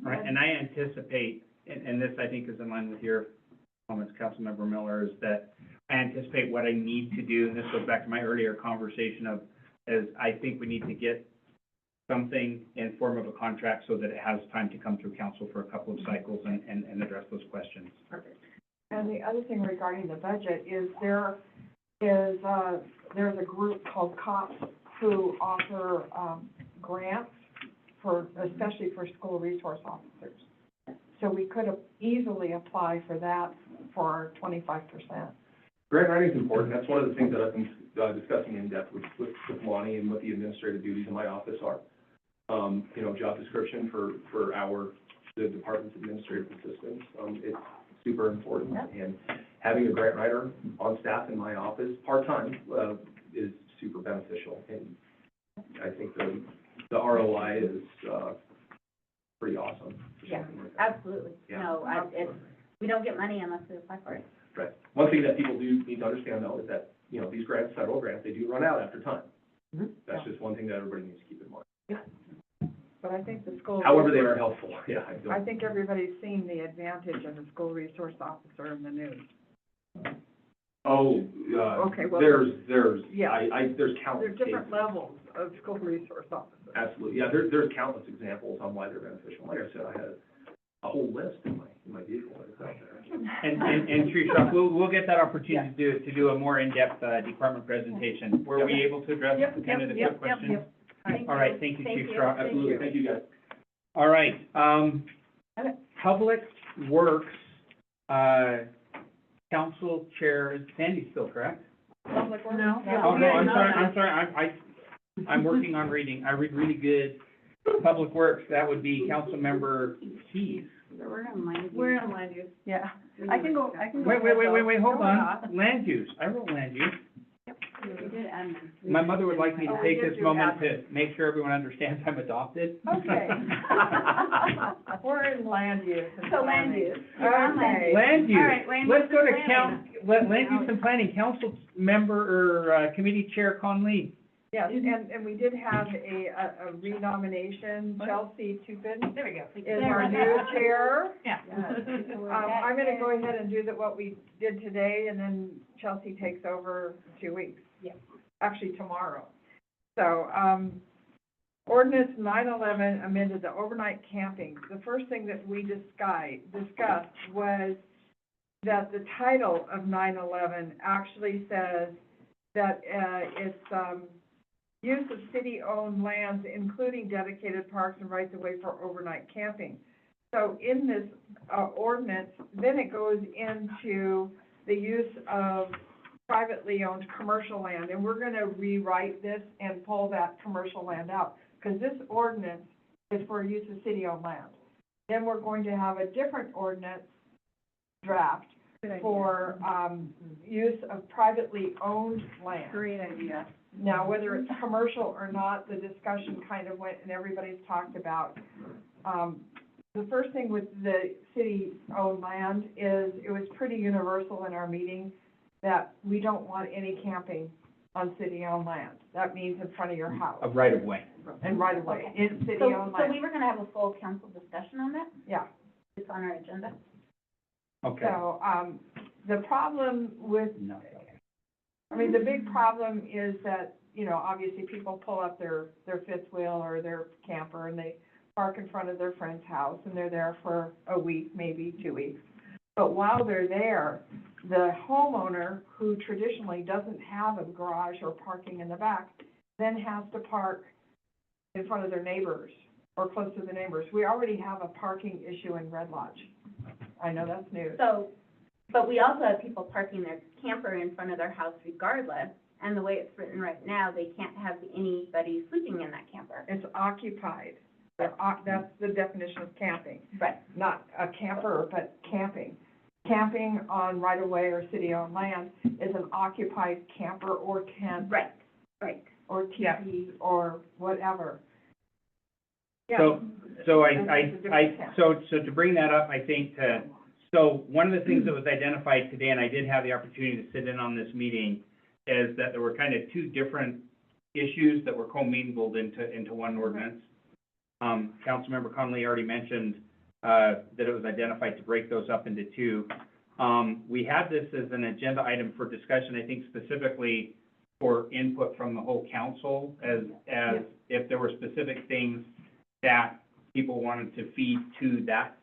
Right, and I anticipate, and this I think is in line with your comments, Councilmember Miller, is that I anticipate what I need to do, and this goes back to my earlier conversation of, is I think we need to get something in form of a contract so that it has time to come through council for a couple of cycles and address those questions. And the other thing regarding the budget is there's a group called COPS who offer, grants for, especially for school resource officers. So we could have easily apply for that for our 25%. Grant writing is important. That's one of the things that I've been discussing in depth with Lonnie and what the administrative duties in my office are. You know, job description for the department's administrative assistants. It's super important. And having a grant writer on staff in my office, part-time, is super beneficial. And I think the ROI is, pretty awesome. for Yeah, something like that. absolutely. Yeah. No, we don't get money unless we apply for it. Right. One thing that people do need to understand though is that, you know, these grants, federal grants, they do run out after time. That's just one thing that everybody needs to keep in mind. But I think the school. However, they are helpful, yeah. I think everybody's seen the advantage of the school resource officer in the news. Oh, Okay, well, there's, yeah. there's countless There are different cases. levels of school resource officers. Absolutely, yeah, there's countless examples on why they're beneficial. Like I said, I had a whole list in my vehicle that is out there. And Teresa, we'll get that opportunity to do a more in-depth, department presentation. Were we able to address kind of the quick questions? All right, thank you, Chief Strong. Absolutely, thank you guys. All right, Public Works, Council Chair, Sandy's still correct? Public works? No. Oh, no, I'm sorry, I'm working on reading, I read really good. Public Works, that would be Councilmember Keys. We're on line. We're on land use, yeah. I can go. Wait, hold on, land use, I wrote land use. We did admin. My mother would like me to Oh, we take did this do moment admin. to make sure everyone understands I'm adopted. Okay. We're in land use. and So land planning. use. You're on land Okay. use. Land use, All right, land let's use go and to planning. land use and planning, council member or, committee chair Conley. Yes, and we did have a renomination, Chelsea Tupin There we go. is our new chair. Yeah. I'm gonna go ahead and do what we did today, and then Chelsea takes over 2 weeks. Yeah. Actually, tomorrow. So, ordinance 911 amended the overnight camping. The first thing that we discussed was that the title of 911 actually says that, it's, use of city-owned lands, including dedicated parks and rights-of-way for overnight camping. So in this, ordinance, then it goes into the use of privately owned commercial land, and we're gonna rewrite this and pull that commercial land out, because this ordinance is for use of city-owned land. Then we're going to have a different ordinance draft for, use of privately owned land. Great idea. Now, whether it's commercial or not, the discussion kind of went, and everybody's talked about. The first thing with the city-owned land is, it was pretty universal in our meeting that we don't want any camping on city-owned land. That means in front of your house A right of way. and right of way, in So city-owned land. we were gonna have a full council discussion on that? Yeah. It's on our agenda? Okay. So, the problem with No. I mean, the big problem is that, you know, obviously people pull up their fifth wheel or their camper and they park in front of their friend's house and they're there for a week, maybe 2 weeks. But while they're there, the homeowner, who traditionally doesn't have a garage or parking in the back, then has to park in front of their neighbors or close to the neighbors. We already have a parking issue in Red Lodge. I know that's news. So, but we also have people parking their camper in front of their house regardless, and the way it's written right now, they can't have anybody sleeping in that camper. It's occupied. That's the definition of camping. Right. Not a camper, but camping. Camping on right-of-way or city-owned land is an occupied camper or tent Right, right. or Yeah. teepee, or whatever. Yeah. So And there's a difference, yeah. so to bring that up, I think so one of the things that was identified today, and I did have the opportunity to sit in on this meeting, is that there were kind of two different issues that were commingled into one ordinance. Councilmember Conley already mentioned, that it was identified to break those up into two. We had this as an agenda item for discussion, I think specifically for input from the whole council, as if there were specific things that people wanted to feed to that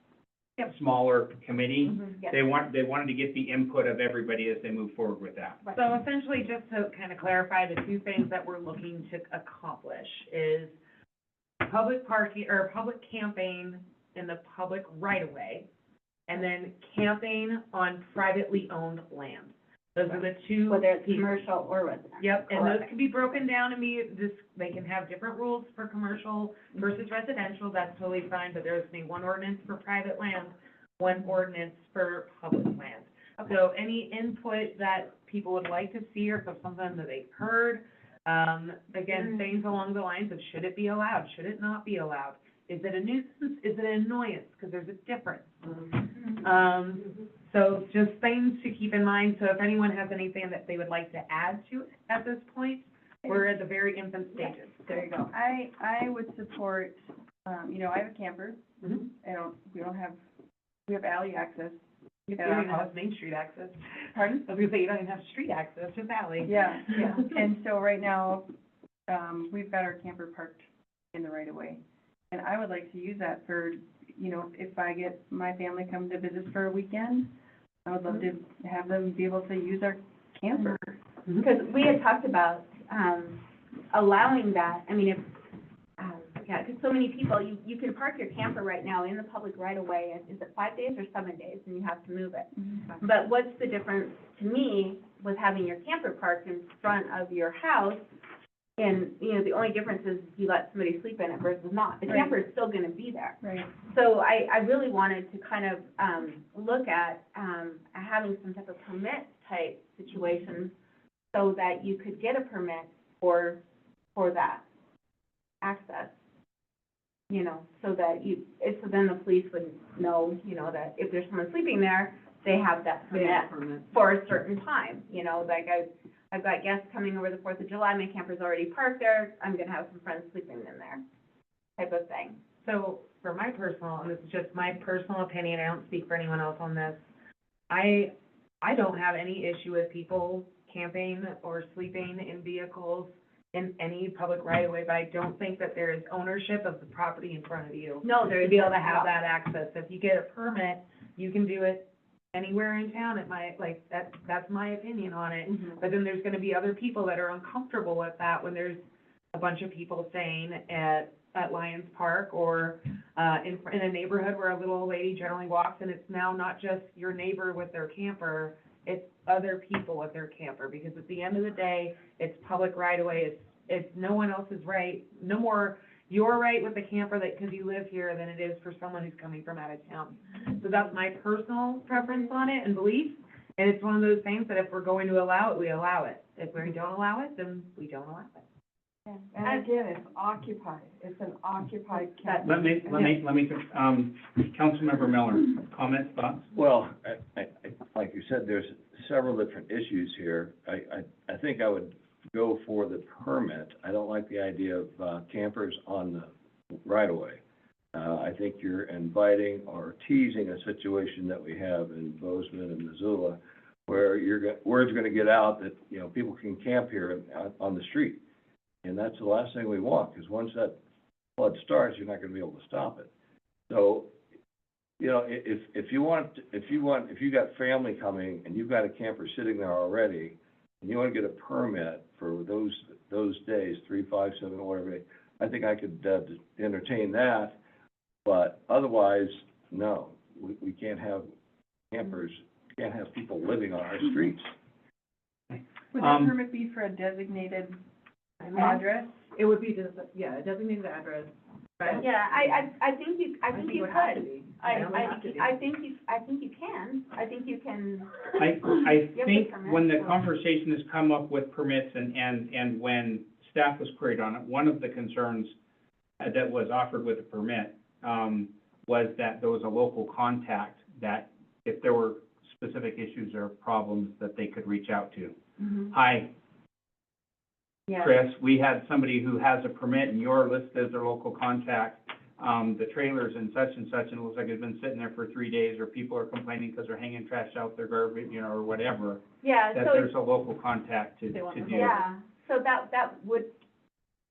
Yep. smaller committee. Yes. They wanted to get the input of everybody as they move forward with that. So essentially, just to kind of clarify, the two things that we're looking to accomplish is public parking, or public camping in the public right-of-way, and then camping on privately owned land. Those are the two. Whether it's pieces. commercial or residential. Yep, and those Correct. can be broken down and they can have different rules for commercial versus residential, that's totally fine, but there's only one ordinance for private land, one ordinance for public land. So any input that people would like to see, or if it's something that they've heard, again, things along the lines of, should it be allowed, should it not be allowed? Is it a nuisance, is it an annoyance, because there's a difference. So just things to keep in mind, so if anyone has anything that they would like to add to it at this point, we're at the very infant stages. There you go. I would support, you know, I have a camper. Mhm. We have alley access. You at don't our even house. have Main Street access. Pardon? I was gonna say, you don't even have street access, just alley. Yeah, yeah. And so right now, we've got our camper parked in the right of way. And I would like to use that for, you know, if I get my family come to visit for a weekend, I would love to have them be able to use our camper. Because we had talked about, allowing that, I mean, if, yeah, because so many people, you can park your camper right now in the public right of way, and is it 5 days or 7 days, and you have to move it? But what's the difference to me with having your camper parked in front of your house? And, you know, the only difference is you let somebody sleep in it versus not. The Right. camper is still gonna be there. Right. So I really wanted to kind of, look at, having some type of permit type situation so that you could get a permit for that access. You know, so that so then the police would know, you know, that if there's someone sleeping there, they have that permit for a certain time, you know, like I've got guests coming over the 4th of July, my camper's already parked there, I'm gonna have some friends sleeping in there, type of thing. So for my personal, and this is just my personal opinion, I don't speak for anyone else on this, I don't have any issue with people camping or sleeping in vehicles in any public right of way, but I don't think that there is ownership of the property in front of you. No, there To is be able to not. have that access. If you get a permit, you can do it anywhere in town. It might, like, that's my opinion on it. Mhm. But then there's gonna be other people that are uncomfortable with that when there's a bunch of people staying at Lions Park or, in a neighborhood where a little old lady generally walks, and it's now not just your neighbor with their camper, it's other people with their camper, because at the end of the day, it's public right of way, it's no one else's right, no more your right with the camper that, because you live here, than it is for someone who's coming from out of town. So that's my personal preference on it and belief, and it's one of those things that if we're going to allow it, we allow it. If we don't allow it, then we don't allow it. And again, it's occupied, it's an occupied camp. Let me, Councilmember Miller, comments, thoughts? Well, I, like you said, there's several different issues here. I think I would go for the permit. I don't like the idea of campers on the right-of-way. I think you're inviting or teasing a situation that we have in Bozeman and Missoula, where word's gonna get out that, you know, people can camp here on the street. And that's the last thing we want, because once that flood starts, you're not gonna be able to stop it. So, you know, if you got family coming and you've got a camper sitting there already, and you wanna get a permit for those days, 3, 5, 7, or whatever, I think I could entertain that. But otherwise, no, we can't have campers, can't have people living on our streets. Would that permit be for a designated address? It would be just, yeah, a designated address, right? Yeah, I think you it could. would have to be. I It would have to be. think you can. I think you can. I Give the think permit, when the so- conversation has come up with permits and when staff was queried on it, one of the concerns that was offered with the permit, was that there was a local contact that if there were specific issues or problems that they could reach out to. Hi, Yeah. Chris, we had somebody who has a permit and you're listed as their local contact. The trailers and such, and it looks like it's been sitting there for 3 days, or people are complaining because they're hanging trash out their garbage, you know, or whatever. Yeah, That so there's a local contact to do. yeah, so that would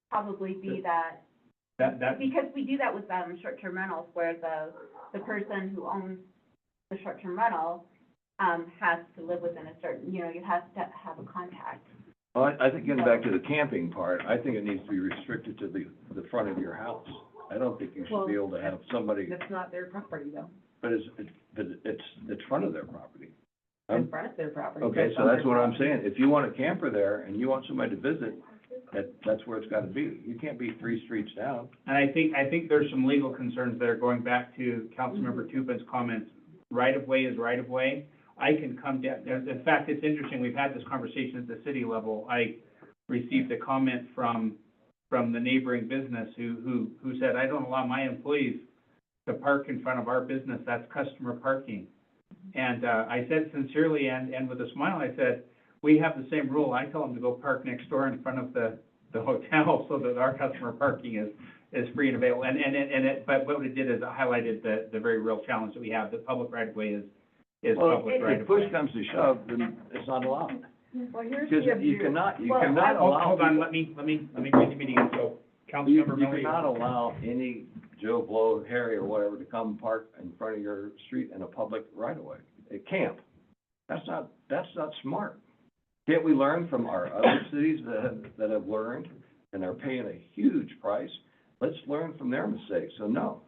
probably be that, That, because we do that with, short-term rentals, where the person who owns the short-term rental, has to live within a certain, you know, you have to have a contact. Well, I think getting back to the camping part, I think it needs to be restricted to the front of your house. I don't think you should be able to have somebody, That's not their property though, but it's front of their property. in front of their property. Okay, so that's what I'm saying. If you want a camper there and you want somebody to visit, that's where it's gotta be. You can't be 3 streets down. And I think there's some legal concerns that are going back to Councilmember Tupin's comments. Right-of-way is right-of-way. I can come down, in fact, it's interesting, we've had this conversation at the city level. I received a comment from the neighboring business who said, I don't allow my employees to park in front of our business, that's customer parking. And, I said sincerely and with a smile, I said, we have the same rule. I tell them to go park next door in front of the hotel so that our customer parking is free and available. But what it did is it highlighted the very real challenge that we have, that public right-of-way is Well, public right if of push way. comes to shove, then it's not allowed. Well, here's Because the you abuse. cannot Hold allow. on, let me read the meeting. So, You Councilmember Miller. cannot allow any Joe Blow, Harry, or whatever to come park in front of your street in a public right-of-way. It can't. That's not smart. Can't we learn from our other cities that have learned and are paying a huge price? Let's learn from their mistakes. So no,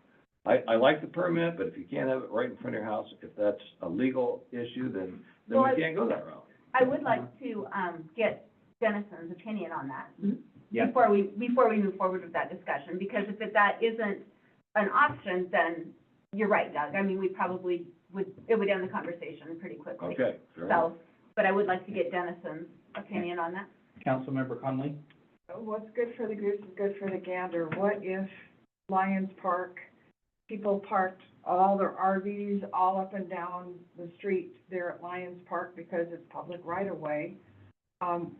I like the permit, but if you can't have it right in front of your house, if that's a legal issue, then Well, we can't go that route. I would like to, get Dennison's opinion on that. Yeah. Before we move forward with that discussion, because if that isn't an option, then you're right, Doug. I mean, we probably it would end the conversation pretty quickly. Okay, fair enough. So, but I would like to get Dennison's opinion on that. Councilmember Conley? What's good for the goose is good for the gander. What if Lions Park, people parked all their RVs all up and down the street there at Lions Park because it's public right-of-way?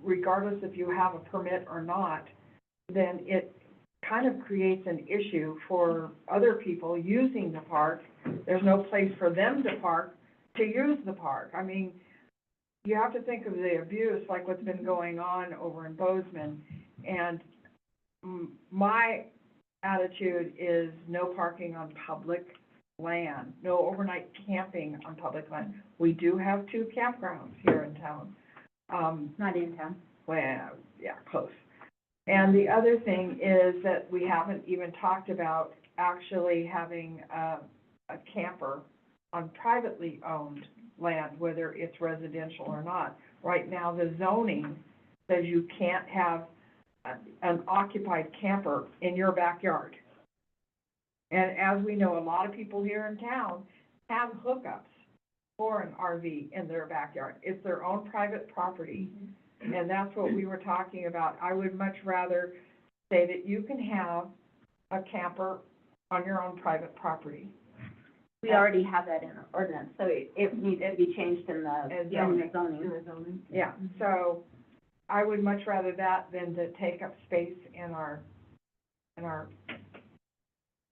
Regardless if you have a permit or not, then it kind of creates an issue for other people using the park. There's no place for them to park, to use the park. I mean, you have to think of the abuse, like what's been going on over in Bozeman. And my attitude is no parking on public land, no overnight camping on public land. We do have 2 campgrounds here in town. Not in town. Well, yeah, close. And the other thing is that we haven't even talked about actually having a camper on privately owned land, whether it's residential or not. Right now, the zoning says you can't have an occupied camper in your backyard. And as we know, a lot of people here in town have hookups for an RV in their backyard. It's their own private property. And that's what we were talking about. I would much rather say that you can have a camper on your own private property. We already have that in our ordinance, so it needs to be changed in the zoning. Yeah, so I would much rather that than to take up space in our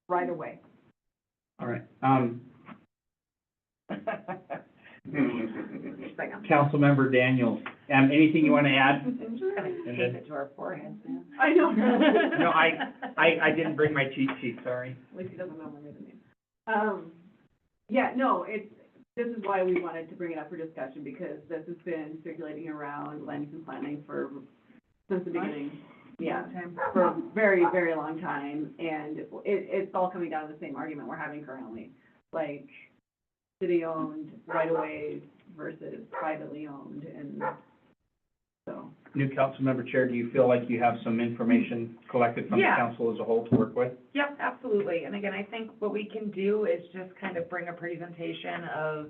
right of way. All right. Councilmember Daniels, anything you want to add? Tape it to our foreheads, man. I know. No, I didn't bring my cheat sheet, sorry. At least he doesn't know my middle name. Yeah, no, this is why we wanted to bring it up for discussion, because this has been circulating around land use and planning since the beginning. Yeah, for a very, very long time, and it's all coming down to the same argument we're having currently. Like, city-owned right-of-ways versus privately owned, and so. New Councilmember Chair, do you feel like you have some information collected from the Yeah. council as a whole to work with? Yep, absolutely. And again, I think what we can do is just kind of bring a presentation of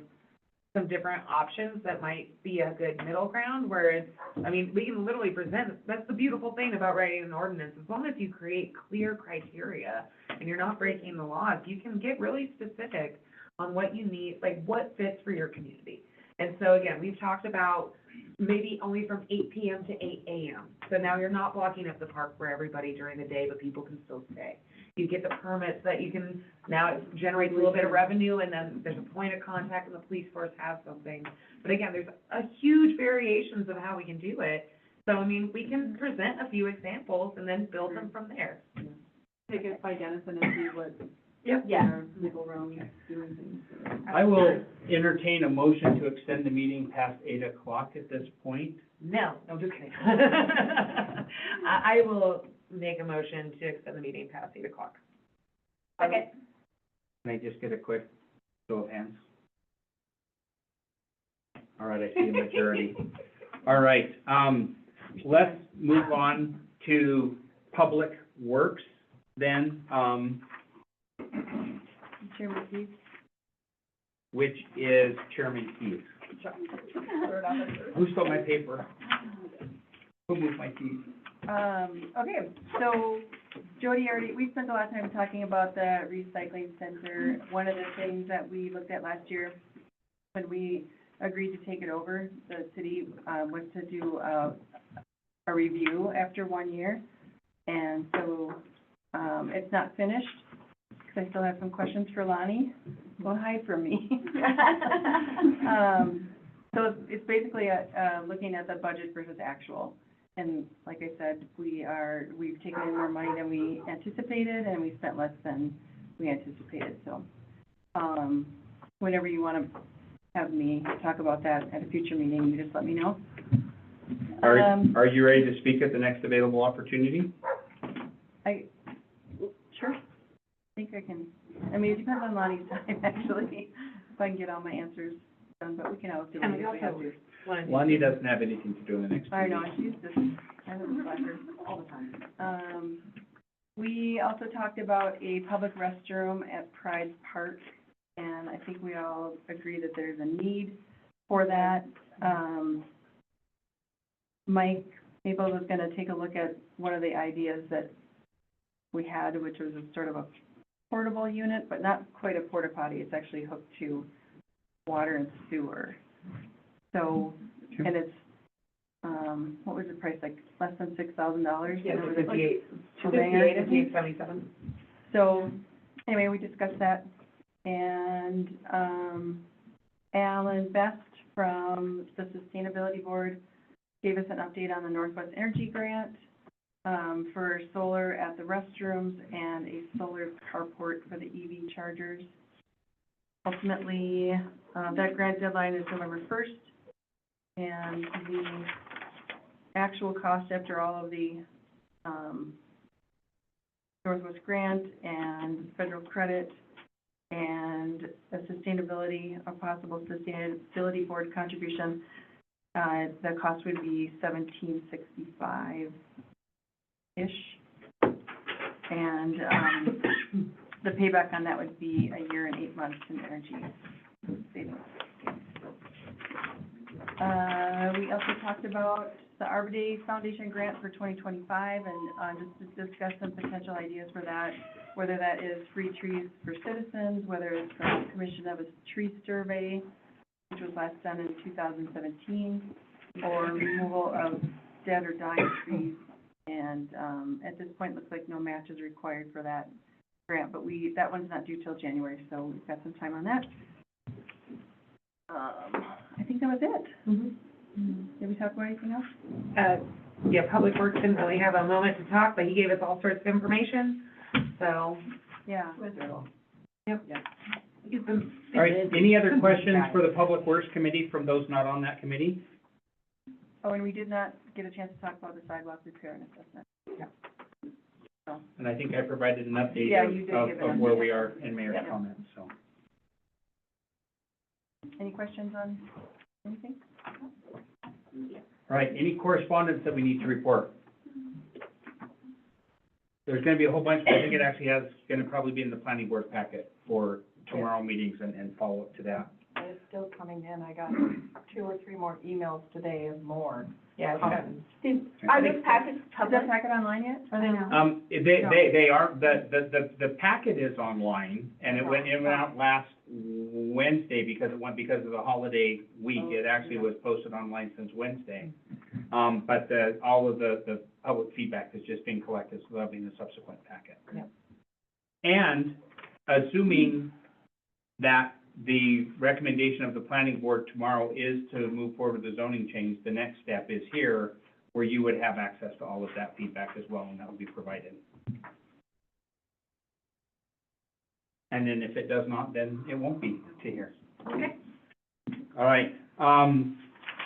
some different options that might be a good middle ground where it's, I mean, we can literally present, that's the beautiful thing about writing an ordinance. As long as you create clear criteria and you're not breaking the laws, you can get really specific on what you need, like what fits for your community. And so again, we've talked about maybe only from 8 PM to 8 AM. So now you're not blocking up the park for everybody during the day, but people can still stay. You get the permits that you can, now it generates a little bit of revenue, and then there's a point of contact and the police force has something. But again, there's a huge variations of how we can do it. So, I mean, we can present a few examples and then build them from there. Take it by Dennison and see what Yep. their legal realm is doing things. I will entertain a motion to extend the meeting past 8 o'clock at this point. No, I'm just kidding. I will make a motion to extend the meeting past 8 o'clock. Okay. Can I just get a quick show of hands? All right, I see a majority. All right, let's move on to Public Works then, Chairman Keith? which is Chairman Keith. Who stole my paper? Who moved my keys? Okay, so Jody already, we spent a lot of time talking about the recycling center. One of the things that we looked at last year, when we agreed to take it over, the city, was to do a review after 1 year. And so, it's not finished, because I still have some questions for Lonnie. Don't hide from me. So it's basically, looking at the budget versus actual. And like I said, we've taken in more money than we anticipated, and we spent less than we anticipated, so. Whenever you want to have me talk about that at a future meeting, you just let me know. Are you ready to speak at the next available opportunity? Sure. I think I can, I mean, it depends on Lonnie's time, actually, if I can get all my answers done, but we can always do it if we have to. Lonnie doesn't have anything to do in the next 2 I know, weeks. she's just, I don't know, her all the time. We also talked about a public restroom at Pride Park, and I think we all agree that there's a need for that. Mike Maples was gonna take a look at one of the ideas that we had, which was a sort of a portable unit, but not quite a porta potty. It's actually hooked to water and sewer. So, and it's, what was the price, like less than $6,000? Yeah, And it was 58, two bangers. 77. So, anyway, we discussed that, and, Alan Best from the Sustainability Board gave us an update on the Northwest Energy Grant, for solar at the restrooms and a solar carport for the EV chargers. Ultimately, that grant deadline is November 1st, and the actual cost after all of the, Northwest grant and federal credit and a possible sustainability board contribution, the cost would be $1,765-ish. And, the payback on that would be 1 year and 8 months in energy savings. We also talked about the Arbor Day Foundation grant for 2025, and just to discuss some potential ideas for that, whether that is free trees for citizens, whether it's the commission of a tree survey, which was last done in 2017, or removal of dead or dying trees. And at this point, it looks like no match is required for that grant, but that one's not due till January, so we've got some time on that. I think that was it. Did we talk about anything else? Yeah, Public Works didn't really have a moment to talk, but he gave us all sorts of information, so. Yeah. Yep. All right, any other questions for the Public Works Committee from those not on that committee? Oh, and we did not get a chance to talk about the sidewalk repair and assessment. And I think I provided an update Yeah, you did of, give an of where update. we are in mayor's Yep. comments, so. Any questions on anything? All right, any correspondence that we need to report? There's gonna be a whole bunch, but I think it actually gonna probably be in the planning board packet for tomorrow meetings and follow up to that. still coming in. I got 2 or 3 more emails today of more. Yeah, it's gotten- Are those packets Is public? that packet online yet? Are they not? They are, the packet is online, and it went out last Wednesday because of the holiday week. It actually was posted online since Wednesday. But all of the public feedback has just been collected, so that'll be in the subsequent packet. Yep. And assuming that the recommendation of the planning board tomorrow is to move forward with the zoning change, the next step is here, where you would have access to all of that feedback as well, and that would be provided. And then if it does not, then it won't be to here. Okay. All right,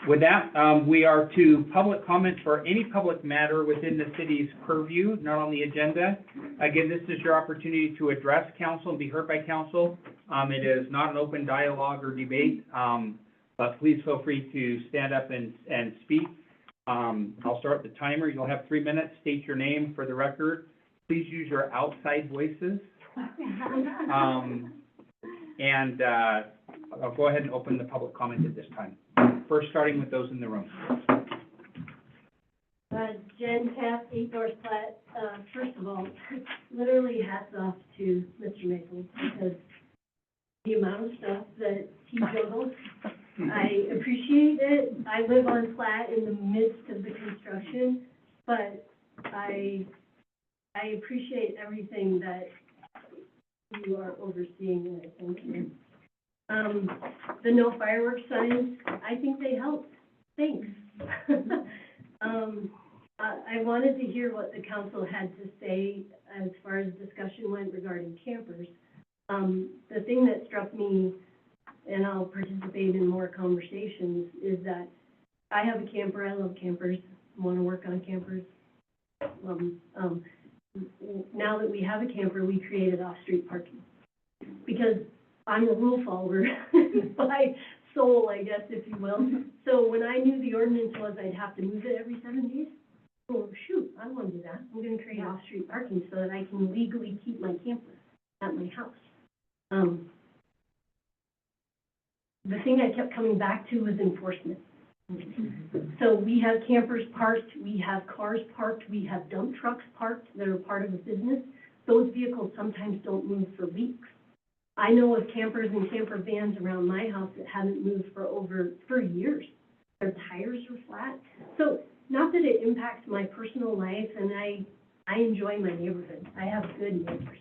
with that, we are to public comment for any public matter within the city's purview, not on the agenda. Again, this is your opportunity to address council and be heard by council. It is not an open dialogue or debate, but please feel free to stand up and speak. I'll start the timer. You'll have 3 minutes. State your name for the record. Please use your outside voices. And I'll go ahead and open the public comment at this time. First, starting with those in the room. Jen Taft, 8 North Platte. First of all, literally hats off to Mr. Maple, because the amount of stuff that he juggles, I appreciate it. I live on Platte in the midst of the construction, but I appreciate everything that you are overseeing, and I thank you. The no fireworks signs, I think they helped. Thanks. I wanted to hear what the council had to say as far as discussion went regarding campers. The thing that struck me, and I'll participate in more conversations, is that I have a camper. I love campers. Want to work on campers. Now that we have a camper, we created off-street parking, because I'm a rule follower by soul, I guess, if you will. So when I knew the ordinance was I'd have to move it every 7 days, oh, shoot, I don't want to do that. I'm going to create off-street parking so that I can legally keep my camper at my house. The thing I kept coming back to was enforcement. So we have campers parked, we have cars parked, we have dump trucks parked that are part of a business. Those vehicles sometimes don't move for weeks. I know of campers and camper vans around my house that haven't moved for years. Their tires are flat. So not that it impacts my personal life, and I enjoy my neighborhood. I have good neighbors.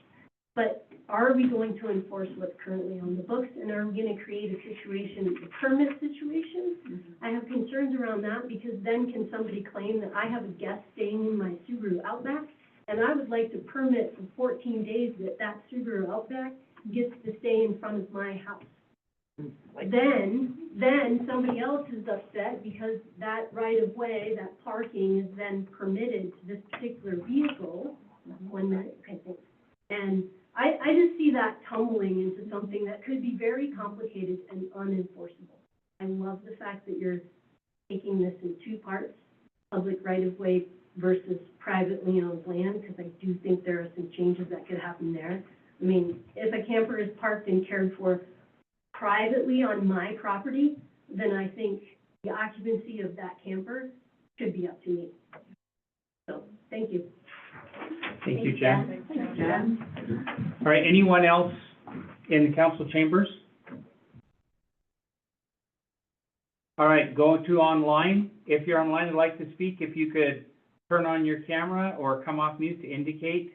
But are we going to enforce what's currently on the books, and are we going to create a situation, a permit situation? I have concerns around that, because then can somebody claim that I have a guest staying in my Subaru Outback, and I would like to permit for 14 days that Subaru Outback gets to stay in front of my house. Then somebody else is upset because that right of way, that parking is then permitted to this particular vehicle. 1 minute, okay, thanks. And I just see that tumbling into something that could be very complicated and unenforceable. I love the fact that you're taking this in 2 parts, public right of way versus privately owned land, because I do think there are some changes that could happen there. I mean, if a camper is parked and cared for privately on my property, then I think the occupancy of that camper should be up to me. So, thank you. Thank you, Jen. All right, anyone else in the council chambers? All right, go to online. If you're online and like to speak, if you could turn on your camera or come off mute to indicate.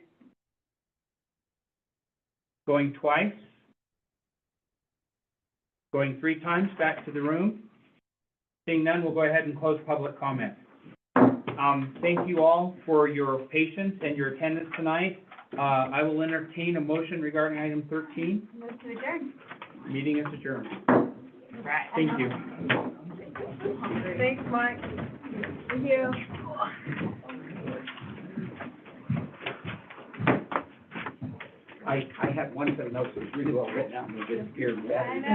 Going twice. Going 3 times, back to the room. Seeing none, we'll go ahead and close public comment. Thank you all for your patience and your attendance tonight. I will entertain a motion regarding item 13. Move to adjourn. Meeting is adjourned. Right. Thank you. Thanks, Mike. Thank you. I had one set of notes that was really well written out and it disappeared. I know.